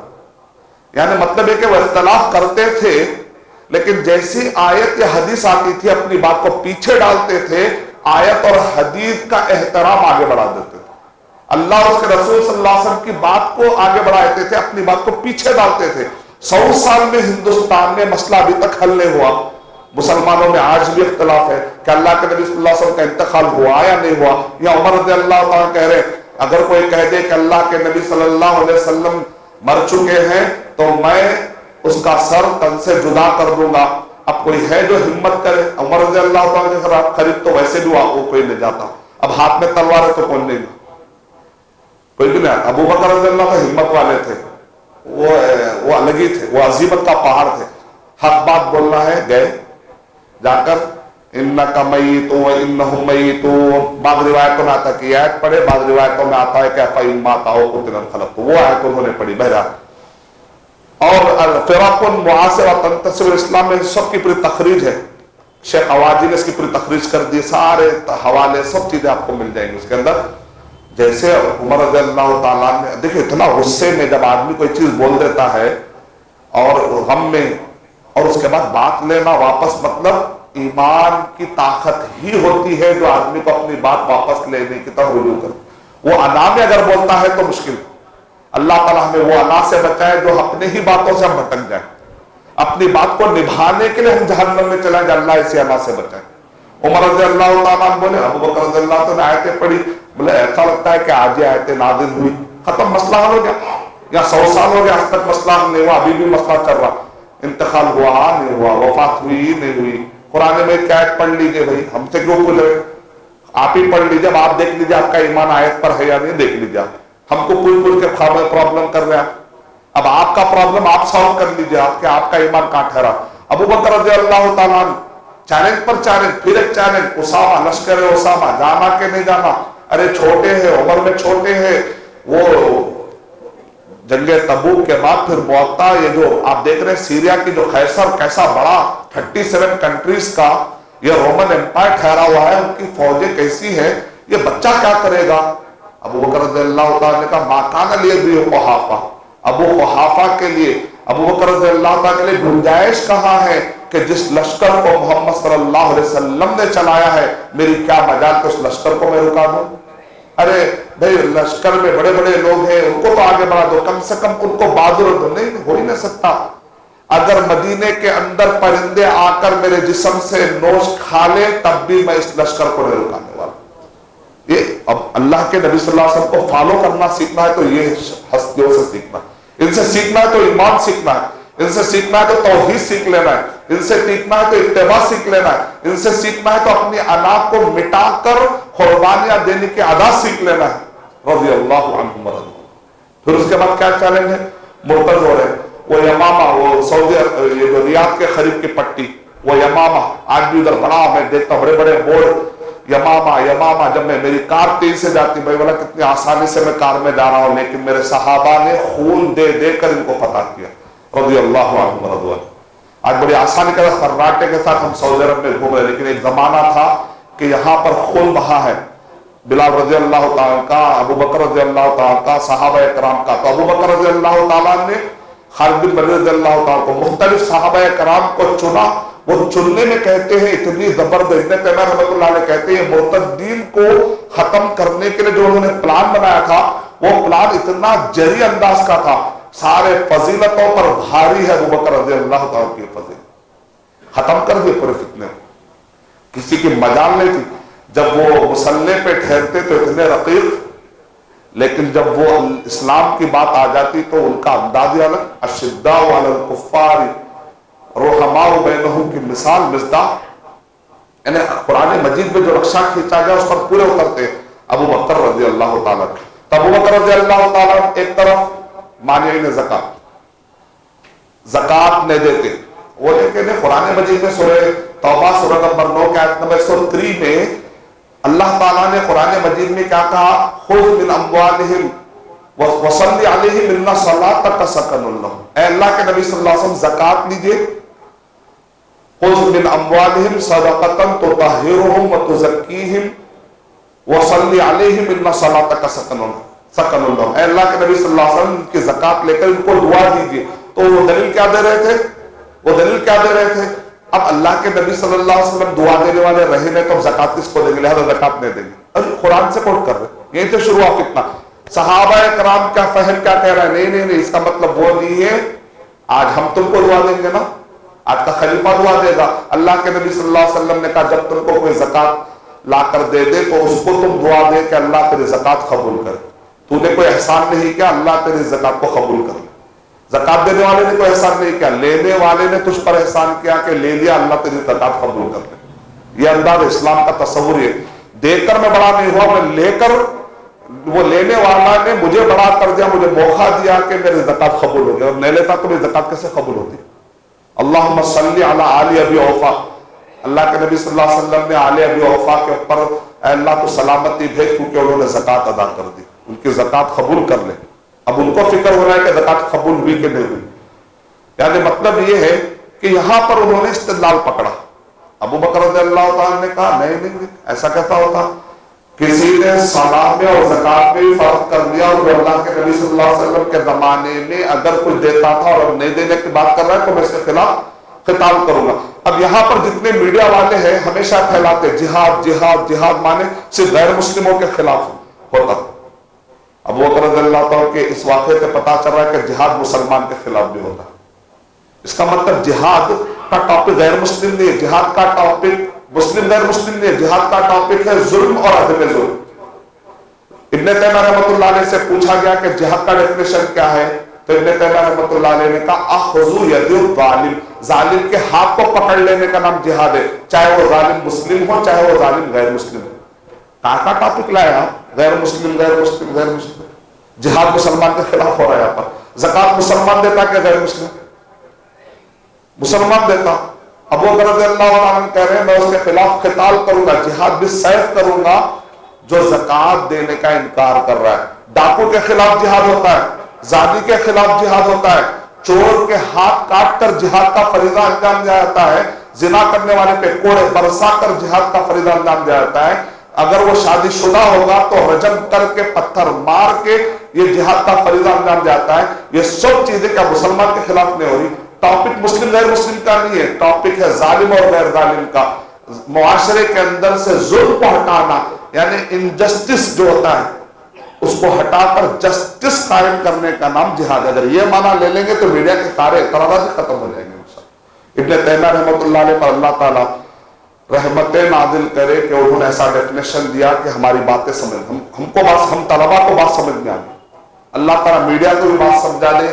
[SPEAKER 2] یعنی مطلب ہے کہ وہ اختلاف کرتے تھے لیکن جیسی آیت یا حدیث آتی تھی اپنی بات کو پیچھے ڈالتے تھے, آیت اور حدیث کا احترام آگے بڑھا دیتے تھے. اللہ اور اس کے رسول صلی اللہ علیہ وسلم کی بات کو آگے بڑھاتے تھے, اپنی بات کو پیچھے ڈالتے تھے. 100 سال میں ہندوستان میں مسئلہ ابھی تک حل نہیں ہوا. مسلمانوں میں آج بھی اختلاف ہے کہ اللہ کے نبی صلی اللہ علیہ وسلم کا انتقال ہوا یا نہیں ہوا. یا عمر رضی اللہ تعالیٰ کہہ رہے اگر کوئی کہہ دے کہ اللہ کے نبی صلی اللہ علیہ وسلم مر چکے ہیں تو میں اس کا سر تن سے جدا کر دوں گا. اب کوئی ہے جو ہمت کرے؟ عمر رضی اللہ تعالیٰ کے خلاف خرید تو ویسے بھی وہ کوئی لے جاتا, اب ہاتھ میں تلوار ہے تو کون لے گا؟ کوئی بھی نہیں. ابو بکر رضی اللہ تعالیٰ ہمت والے تھے, وہ الگ ہی تھے, وہ عزیمت کا پہاڑ تھے. حق بات بولنا ہے, گئے جا کر انکا میتون وانہم میتون. بعض روایتوں میں آتا ہے کہ آیت پڑھے, بعض روایتوں میں آتا ہے کہ فإن ماتوا أو قتلوا انقلبتم, وہ آیت انہوں نے پڑھی. بہرحال اور فرق معاصرہ تنتصر اسلام میں سب کی پوری تخریج ہے. شیخ عواجی نے اس کی پوری تخریج کر دی, سارے حوالے سب چیزیں آپ کو مل جائیں گی اس کے اندر. جیسے عمر رضی اللہ تعالیٰ نے دیکھیں اتنا غصے میں جب آدمی کوئی چیز بول دیتا ہے اور غم میں, اور اس کے بعد بات لینا واپس, مطلب ایمان کی طاقت ہی ہوتی ہے جو آدمی کو اپنی بات واپس لینے کی طرف رجوع کرے. وہ انا میں اگر بولتا ہے تو مشکل. اللہ تعالیٰ ہمیں وہ انا سے بچائے جو اپنے ہی باتوں سے ہم بھٹک جائیں. اپنی بات کو نبھانے کے لیے ہم جہنم میں چلائیں کہ اللہ اسی انا سے بچائے. عمر رضی اللہ تعالیٰ بولے, ابو بکر رضی اللہ تعالیٰ نے آیتیں پڑھی, بولے ایسا لگتا ہے کہ آج یہ آیتیں نازل ہوئی, ختم, مسئلہ حل ہو گیا. یا 100 سال ہو گیا آج تک مسئلہ نہیں ہوا, ابھی بھی مسئلہ چل رہا. انتقال ہوا نہیں ہوا, وفات ہوئی نہیں ہوئی. قرآن میں ایک آیت پڑھ لیجئے بھائی, ہم سے کیوں بولے, آپ ہی پڑھ لیجئے, آپ دیکھ لیجئے آپ کا ایمان آیت پر ہے یا نہیں, دیکھ لیجئے. ہم کو پوچھ کے پرابلم کر رہے ہیں. اب آپ کا پرابلم آپ سالو کر لیجئے, آپ کا ایمان کہاں ٹھہرا. ابو بکر رضی اللہ تعالیٰ چیلنج پر چیلنج, پھر ایک چیلنج, اسامہ, لشکر اسامہ, جانا کہ نہیں جانا. ارے چھوٹے ہیں, عمر میں چھوٹے ہیں. وہ جنگ تبوک کے بعد پھر موتا, یہ جو آپ دیکھ رہے ہیں سیریا کی جو خیسر کیسا بڑا 37 کنٹریز کا یہ رومن امپائر ٹھہرا ہوا ہے, ان کی فوجیں کیسی ہیں, یہ بچہ کیا کرے گا. ابو بکر رضی اللہ تعالیٰ نے کہا ما کان لی ابی قحافہ, ابو قحافہ کے لیے, ابو بکر رضی اللہ تعالیٰ کے لیے گنجائش کہاں ہے کہ جس لشکر کو محمد صلی اللہ علیہ وسلم نے چلایا ہے, میری کیا مجال کہ اس لشکر کو میں رکا دوں. ارے بھائی لشکر میں بڑے بڑے لوگ ہیں, ان کو تو آگے بڑھا دو, کم سے کم ان کو بہادر نہیں ہو ہی نہیں سکتا. اگر مدینے کے اندر پرندے آ کر میرے جسم سے نوش کھا لے تب بھی میں اس لشکر کو نہیں رکانے والا. یہ اب اللہ کے نبی صلی اللہ علیہ وسلم کو فالو کرنا سیکھنا ہے تو یہ ہستیوں سے سیکھنا ہے. ان سے سیکھنا ہے تو ایمان سیکھنا ہے, ان سے سیکھنا ہے تو توحید سیکھ لینا ہے, ان سے سیکھنا ہے تو اتباع سیکھ لینا ہے, ان سے سیکھنا ہے تو اپنی انا کو مٹا کر قربانیاں دینے کی ادا سیکھ لینا ہے. رضی اللہ عنہم ورضوا. پھر اس کے بعد کیا چیلنج ہے, مرتد ہو رہے. وہ یمامہ, وہ سعودی یہ جو ریاض کے قریب کی پٹی, وہ یمامہ آج بھی ادھر بڑا, میں دیکھتا بڑے بڑے بورڈ, یمامہ یمامہ. جب میں میری کار تیز سے جاتی, بھائی بولا کتنی آسانی سے میں کار میں جا رہا ہوں, لیکن میرے صحابہ نے خون دے دے کر ان کو فتح کیا. رضی اللہ عنہم ورضوا. آج بڑی آسانی کے ساتھ خراٹے کے ساتھ ہم سعودی عرب میں گھوم رہے, لیکن ایک زمانہ تھا کہ یہاں پر خون بہا ہے. بلال رضی اللہ تعالیٰ کا, ابو بکر رضی اللہ تعالیٰ کا, صحابہ کرام کا. تو ابو بکر رضی اللہ تعالیٰ نے خالد بن ولید رضی اللہ تعالیٰ کو, مختلف صحابہ کرام کو چنا. وہ چننے میں کہتے ہیں اتنی زبردست, ابن تیمیہ رحمۃ اللہ علیہ کہتے ہیں مرتدین کو ختم کرنے کے لیے جو انہوں نے پلان بنایا تھا, وہ پلان اتنا جری انداز کا تھا, سارے فضیلتوں پر بھاری ہے ابو بکر رضی اللہ تعالیٰ کی فضیلت. ختم کر دیے پورے فتنے, کسی کی مجال نہیں تھی. جب وہ مسلح پہ ٹھہرتے تو اتنے رقیق, لیکن جب وہ اسلام کی بات آ جاتی تو ان کا انداز ہی الگ. اشداء علی الکفار رحماء بینہم کی مثال مصداق, یعنی قرآن مجید میں جو رقشہ کھینچا گیا اس پر پورے اترتے ابو بکر رضی اللہ تعالیٰ. تو ابو بکر رضی اللہ تعالیٰ ایک طرف مانعین زکات, زکات نہیں دیتے. وہ لیکن قرآن مجید میں سورہ توبہ سورہ نمبر 9 کے آیت نمبر 103 میں اللہ تعالیٰ نے قرآن مجید میں کیا کہا؟ خذ من اموالہم وصلی علیہم ان صلاتک سکن لہم. اے اللہ کے نبی صلی اللہ علیہ وسلم زکات لیجئے. خذ من اموالہم صدقۃ تطہرہم وتزکیہم وصلی علیہم ان صلاتک سکن لہم. اے اللہ کے نبی صلی اللہ علیہ وسلم کی زکات لے کر ان کو دعا دیجئے. تو وہ دلیل کیا دے رہے تھے؟ اب اللہ کے نبی صلی اللہ علیہ وسلم دعا دینے والے رہے نہیں تو اب زکات کس کو دیں گے؟ لہذا زکات نہیں دیں گے. اب قرآن سے کوٹ کر رہے ہیں. یہی تو شروع ہوا فتنہ. صحابہ کرام کا فہم کیا کہہ رہا ہے؟ نہیں اس کا مطلب وہ نہیں ہے آج ہم تم کو دعا دیں گے نا، آج کا خلیفہ دعا دے گا. اللہ کے نبی صلی اللہ علیہ وسلم نے کہا جب تم کو کوئی زکات لا کر دے دے تو اس کو تم دعا دے کہ اللہ تیری زکات قبول کرے. تو نے کوئی احسان نہیں کیا، اللہ تیری زکات کو قبول کر. زکات دینے والے نے کوئی احسان نہیں کیا، لینے والے نے تجھ پر احسان کیا کہ لے لیا، اللہ تیری زکات قبول کر لے. یہ انداز اسلام کا تصور ہے. دے کر میں بڑا نہیں ہوا، میں لے کر، وہ لینے والا نے مجھے بڑا کر دیا، مجھے موقع دیا کہ میری زکات قبول ہو گئی، اور نہیں لیتا تو میری زکات کیسے قبول ہوتی؟ اللہم صلی علی آل ابی اوفا. اللہ کے نبی صلی اللہ علیہ وسلم نے آل ابی اوفا کے اوپر اے اللہ تو سلامتی بھیج کیونکہ انہوں نے زکات ادا کر دی، ان کی زکات قبول کر لے. اب ان کو فکر ہو رہا ہے کہ زکات قبول ہوئی کہ نہیں ہوئی. یعنی مطلب یہ ہے کہ یہاں پر انہوں نے استدلال پکڑا. ابو بکر رضی اللہ تعالیٰ نے کہا نہیں ایسا کیسا ہوتا؟ کسی نے صلاح میں اور زکات میں فرق کر دیا، اور اللہ کے نبی صلی اللہ علیہ وسلم کے زمانے میں اگر کچھ دیتا تھا اور نہیں دینے کی بات کر رہا ہے تو میں اس کے خلاف قتال کروں گا. اب یہاں پر جتنے میڈیا والے ہیں ہمیشہ پھیلاتے جہاد جہاد جہاد، مانے صرف غیر مسلموں کے خلاف ہوتا. ابو بکر رضی اللہ تعالیٰ کے اس واقعے سے پتا چل رہا ہے کہ جہاد مسلمان کے خلاف بھی ہوتا ہے. اس کا مطلب جہاد کا ٹاپک غیر مسلم نہیں ہے، جہاد کا ٹاپک مسلم غیر مسلم نہیں ہے، جہاد کا ٹاپک ہے ظلم اور عدم ظلم. ابن تیمیہ رحمۃ اللہ علیہ سے پوچھا گیا کہ جہاد کا ڈیفینیشن کیا ہے، تو ابن تیمیہ رحمۃ اللہ علیہ نے کہا اخذ ید الظالم، ظالم کے ہاتھ کو پکڑ لینے کا نام جہاد ہے، چاہے وہ ظالم مسلم ہو چاہے وہ ظالم غیر مسلم ہو. کہاں کا ٹاپک لایا؟ غیر مسلم غیر مسلم غیر مسلم. جہاد مسلمان کے خلاف ہو رہا ہے یہاں پر. زکات مسلمان دیتا کہ غیر مسلم؟ مسلمان دیتا. ابو بکر رضی اللہ عنہ کہہ رہے ہیں میں اس کے خلاف قتال کروں گا، جہاد بھی سیف کروں گا جو زکات دینے کا انکار کر رہا ہے. ڈاکو کے خلاف جہاد ہوتا ہے، زانی کے خلاف جہاد ہوتا ہے، چور کے ہاتھ کاٹ کر جہاد کا فریضہ انجام دیا جاتا ہے، زنا کرنے والے پہ کوڑے برسا کر جہاد کا فریضہ انجام دیا جاتا ہے. اگر وہ شادی شدہ ہوگا تو رجم کر کے پتھر مار کے یہ جہاد کا فریضہ انجام جاتا ہے. یہ سب چیزیں کیا مسلمان کے خلاف نہیں ہو رہی؟ ٹاپک مسلم غیر مسلم کا نہیں ہے، ٹاپک ہے ظالم اور غیر ظالم کا. معاشرے کے اندر سے ظلم کو ہٹانا، یعنی انجسٹس جو ہوتا ہے اس کو ہٹا کر جسٹس قائم کرنے کا نام جہاد. اگر یہ معنی لے لیں گے تو میڈیا کے سارے اعتراضات ختم ہو جائیں گے. ابن تیمیہ رحمۃ اللہ علیہ پر اللہ تعالیٰ رحمتیں نازل کرے کہ انہوں نے ایسا ڈیفینیشن دیا کہ ہماری باتیں سمجھ ہم طلباء کو بات سمجھ میں آ گئی. اللہ تعالیٰ میڈیا کو بھی بات سمجھا دے،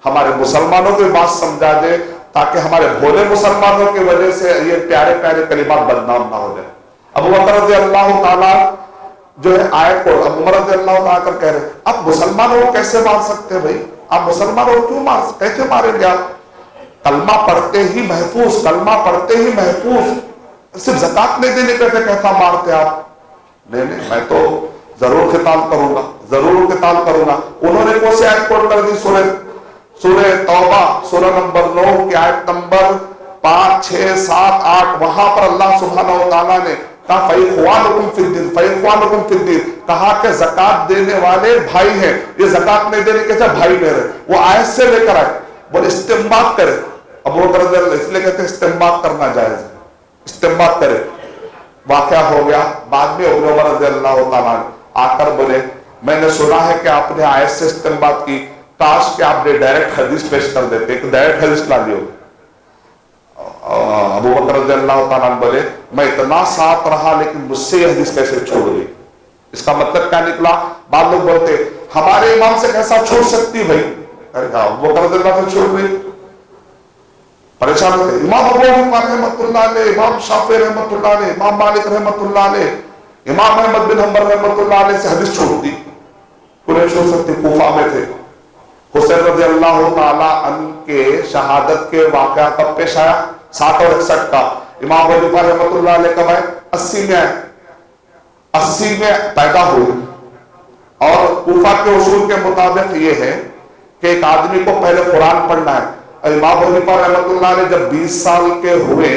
[SPEAKER 2] ہمارے مسلمانوں کو بھی بات سمجھا دے، تاکہ ہمارے بھولے مسلمانوں کی وجہ سے یہ پیارے پیارے کلمات بدنام نہ ہو جائے. ابو بکر رضی اللہ تعالیٰ جو ہے آیت کو ابو عمر رضی اللہ تعالیٰ کر کہہ رہے آپ مسلمانوں کو کیسے مار سکتے ہیں بھائی؟ آپ مسلمانوں کو کیوں کیسے ماریں گے؟ آپ کلمہ پڑھتے ہی محفوظ، کلمہ پڑھتے ہی محفوظ، صرف زکات نہیں دینے پہ کیسا مارتے آپ؟ نہیں میں تو ضرور قتال کروں گا، ضرور قتال کروں گا. انہوں نے کون سی آیت کوٹ کر دی؟ سورہ توبہ سورہ نمبر 9 کی آیت نمبر 5 6 7 8. وہاں پر اللہ سبحانہ و تعالیٰ نے کہا فَإِخْوَانُكُمْ فِي الدِّينِ فَإِخْوَانُكُمْ فِي الدِّينِ، کہا کہ زکات دینے والے بھائی ہیں. یہ زکات نہیں دینے کے بھائی میرے، وہ آیت سے لے کر آئے بولے استنباط کرے. ابو بکر رضی اللہ اس لیے کہتے ہیں استنباط کرنا جائز ہے، استنباط کرے. واقعہ ہو گیا بعد میں ابن عمر رضی اللہ تعالیٰ آ کر بولے میں نے سنا ہے کہ آپ نے آیت سے استنباط کی، کاش کہ آپ نے ڈائریکٹ حدیث پیش کر دیتے، ایک ڈائریکٹ حدیث لا لی ہوگی. ابو بکر رضی اللہ تعالیٰ بولے میں اتنا ساتھ رہا لیکن مجھ سے یہ حدیث کیسے چھوڑ گئی؟ اس کا مطلب کیا نکلا؟ بعض لوگ بولتے ہمارے امام سے کیسا چھوڑ سکتی بھائی؟ ابو بکر رضی اللہ سے چھوڑ گئی. پریشان ہوتے امام ابو حنیفہ رحمۃ اللہ علیہ، امام شافعی رحمۃ اللہ علیہ، امام مالک رحمۃ اللہ علیہ، امام احمد بن حنبل رحمۃ اللہ علیہ سے حدیث چھوڑ دی. کوئی نہیں چھوڑ سکتی، کوفہ میں تھے. حسین رضی اللہ تعالیٰ عنہ کے شہادت کے واقعہ کب پیش آیا؟ 7 اور 61 کا. امام ابو حنیفہ رحمۃ اللہ علیہ کب آئے؟ 80 میں آئے. 80 میں پیدا ہوئے. اور کوفہ کے اصول کے مطابق یہ ہے کہ ایک آدمی کو پہلے قرآن پڑھنا ہے. امام ابو حنیفہ رحمۃ اللہ علیہ جب 20 سال کے ہوئے،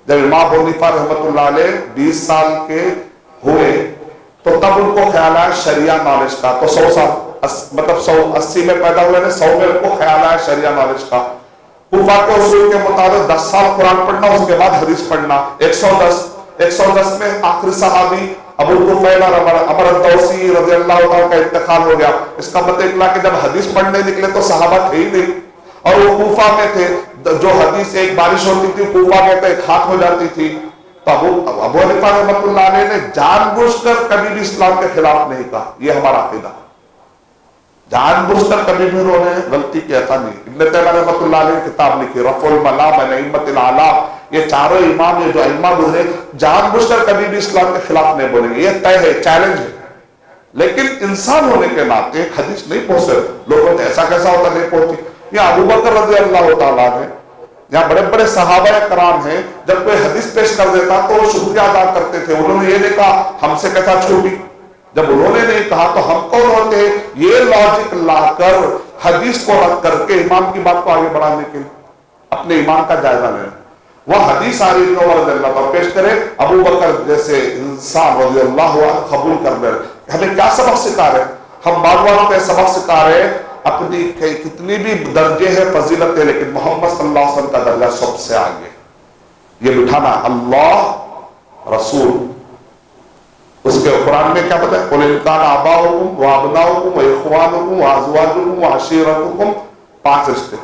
[SPEAKER 2] جب امام ابو حنیفہ رحمۃ اللہ علیہ 20 سال کے ہوئے تو تب ان کو خیال آیا شریعہ نالج کا. تو 100 سال مطلب 180 میں پیدا ہوئے، 100 میں ان کو خیال آیا شریعہ نالج کا. کوفہ کے اصول کے مطابق 10 سال قرآن پڑھنا، اس کے بعد حدیث پڑھنا. 110 میں آخری صحابی ابو طفیل اور عمر الدوسی رضی اللہ عنہ کا انتقال ہو گیا. اس کا مطلب نکلا کہ جب حدیث پڑھنے نکلے تو صحابہ تھے ہی نہیں، اور وہ کوفہ میں تھے. جو حدیث ایک بارش ہوتی تھی کوفہ میں تو ایک ہاتھ ہو جاتی تھی. تو ابو حنیفہ رحمۃ اللہ علیہ نے جان بوجھ کر کبھی بھی اسلام کے خلاف نہیں کہا. یہ ہمارا عقیدہ، جان بوجھ کر کبھی بھی انہوں نے غلطی کیا تھا نہیں. ابن تیمیہ رحمۃ اللہ علیہ نے کتاب لکھی رفع الملام عن ائمۃ الاعلام. یہ چاروں امام، یہ جو ائمہ گزرے، جان بوجھ کر کبھی بھی اسلام کے خلاف نہیں بولیں گے. یہ طے ہے، چیلنج ہے. لیکن انسان ہونے کے ناطے ایک حدیث نہیں پہنچ سکتے. لوگوں نے ایسا کیسا ہوتا نہیں پہنچتی. یہ ابو بکر رضی اللہ تعالیٰ نے، یہاں بڑے بڑے صحابہ کرام ہیں، جب کوئی حدیث پیش کر دیتا تو وہ شکریہ ادا کرتے تھے. انہوں نے یہ نہیں کہا ہم سے کیسا چھوٹی. جب انہوں نے نہیں کہا تو ہم کون ہوتے ہیں یہ لاجک لا کر حدیث کو رد کر کے امام کی بات کو آگے بڑھانے کے لیے اپنے ایمان کا جائزہ لینا. وہ حدیث آ رہی عمر رضی اللہ عنہ پیش کرے، ابو بکر جیسے انسان رضی اللہ عنہ قبول کر لے. ہمیں کیا سبق سکھا رہے؟ ہم بعد والوں پہ سبق سکھا رہے اپنی کتنی بھی درجے ہے فضیلت ہے، لیکن محمد صلی اللہ علیہ وسلم کا درجہ سب سے آگے. یہ بٹھانا اللہ رسول. اس کے قرآن میں کیا بتایا؟ قُلْ إِنْ كَانَ آبَاؤُكُمْ وَأَبْنَاؤُكُمْ وَإِخْوَانُكُمْ وَأَزْوَاجُكُمْ وَعَشِيرَتُكُمْ 5 رشتے.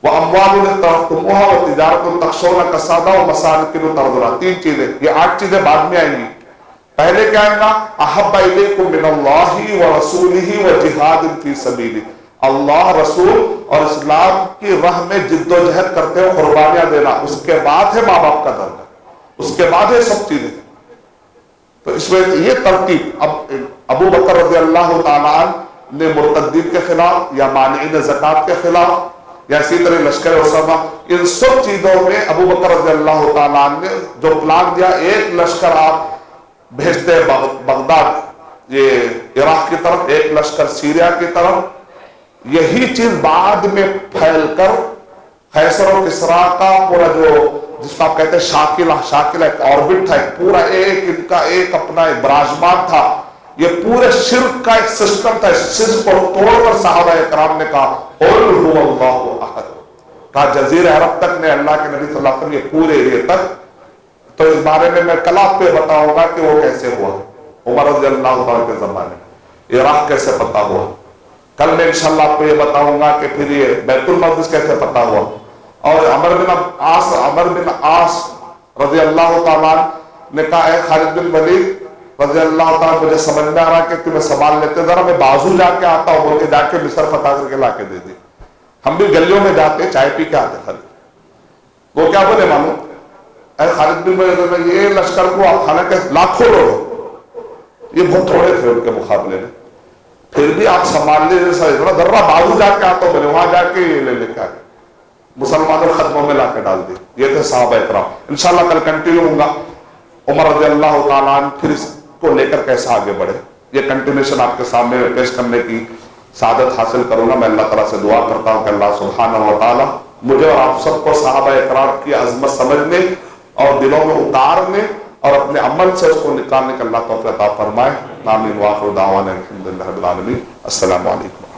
[SPEAKER 2] وَأَمْوَالٌ اقْتَرَفْتُمُوهَا وَتِجَارَةٌ تَخْشَوْنَ كَسَادَهَا وَمَسَاكِنُ تَرْضَوْنَهَا. 3 چیزیں، یہ 8 چیزیں بعد میں آئیں گی. پہلے کیا آئے گا؟ أَحَبَّ إِلَيْكُم مِّنَ اللَّهِ وَرَسُولِهِ وَجِهَادٍ فِي سَبِيلِهِ. اللہ رسول اور اسلام کی راہ میں جد و جہد کرتے ہو، قربانیاں دینا. اس کے بعد ہے ماں باپ کا درجہ، اس کے بعد ہے سب چیزیں. تو اس میں یہ ترتیب. اب ابو بکر رضی اللہ تعالیٰ عنہ نے مرتدین کے خلاف یا مانعین زکوٰۃ کے خلاف یا اسی طرح لشکر اسامہ، ان سب چیزوں میں ابو بکر رضی اللہ تعالیٰ عنہ نے جو پلان دیا، ایک لشکر آپ بھیجتے بغداد یہ عراق کی طرف، ایک لشکر سیریا کی طرف. یہی چیز بعد میں پھیل کر قیصر و کسریٰ کا پورا جو جس کو آپ کہتے ہیں شاکلہ ایک آربٹ تھا، ایک پورا ایک ان کا ایک اپنا ایک براجمان تھا. یہ پورے شرک کا ایک سسٹم تھا. اس شرک کو توڑ کر صحابہ کرام نے کہا قُلْ هُوَ اللَّهُ أَحَدٌ. کہا جزیرہ عرب تک نے اللہ کے نبی صلی اللہ علیہ وسلم یہ پورے ایریے تک. تو اس بارے میں کل آپ پہ بتاؤں گا کہ وہ کیسے ہوا عمر رضی اللہ عنہ کے زمانے میں. عراق کیسے پتہ ہوا. کل میں انشاءاللہ آپ کو یہ بتاؤں گا کہ پھر یہ بیت المقدس کیسے پتہ ہوا. اور عمر بن عاص رضی اللہ تعالیٰ نے کہا اے خالد بن ولید رضی اللہ تعالیٰ مجھے سمجھ میں آ رہا کہ تمہیں سنبھال لیتے، ذرا میں بازو جا کے آتا ہوں، بول کے جا کے مصر فتح کر کے لا کے دے دی. ہم بھی گلیوں میں جاتے چائے پی کے آتے. خالد وہ کیا بولے معلوم؟ اے خالد بن ولید یہ لشکر کو آپ حالانکہ لاکھوں لوگ، یہ بہت تھوڑے تھے ان کے مقابلے میں، پھر بھی آپ سنبھال لیجیے. ذرا بازو جا کے آتا ہوں، بولے وہاں جا کے یہ لے کے آئے. مسلمانوں خدموں میں لا کے ڈال دی. یہ تھے صحابہ اکرام. انشاءاللہ کل کنٹینیو ہوں گا عمر رضی اللہ تعالیٰ عنہ پھر اس کو لے کر کیسا آگے بڑھے. یہ کنٹینیوشن آپ کے سامنے پیش کرنے کی سعادت حاصل کروں گا. میں اللہ تعالیٰ سے دعا کرتا ہوں کہ اللہ سبحانہ و تعالیٰ مجھے اور آپ سب کو صحابہ اکرام کی عظمت سمجھنے اور دلوں میں اتارنے اور اپنے عمل سے اس کو نکالنے کا اللہ توفیق عطا فرمائے. آمین. وآخر دعوانا الحمدللہ رب العالمین. السلام علیکم.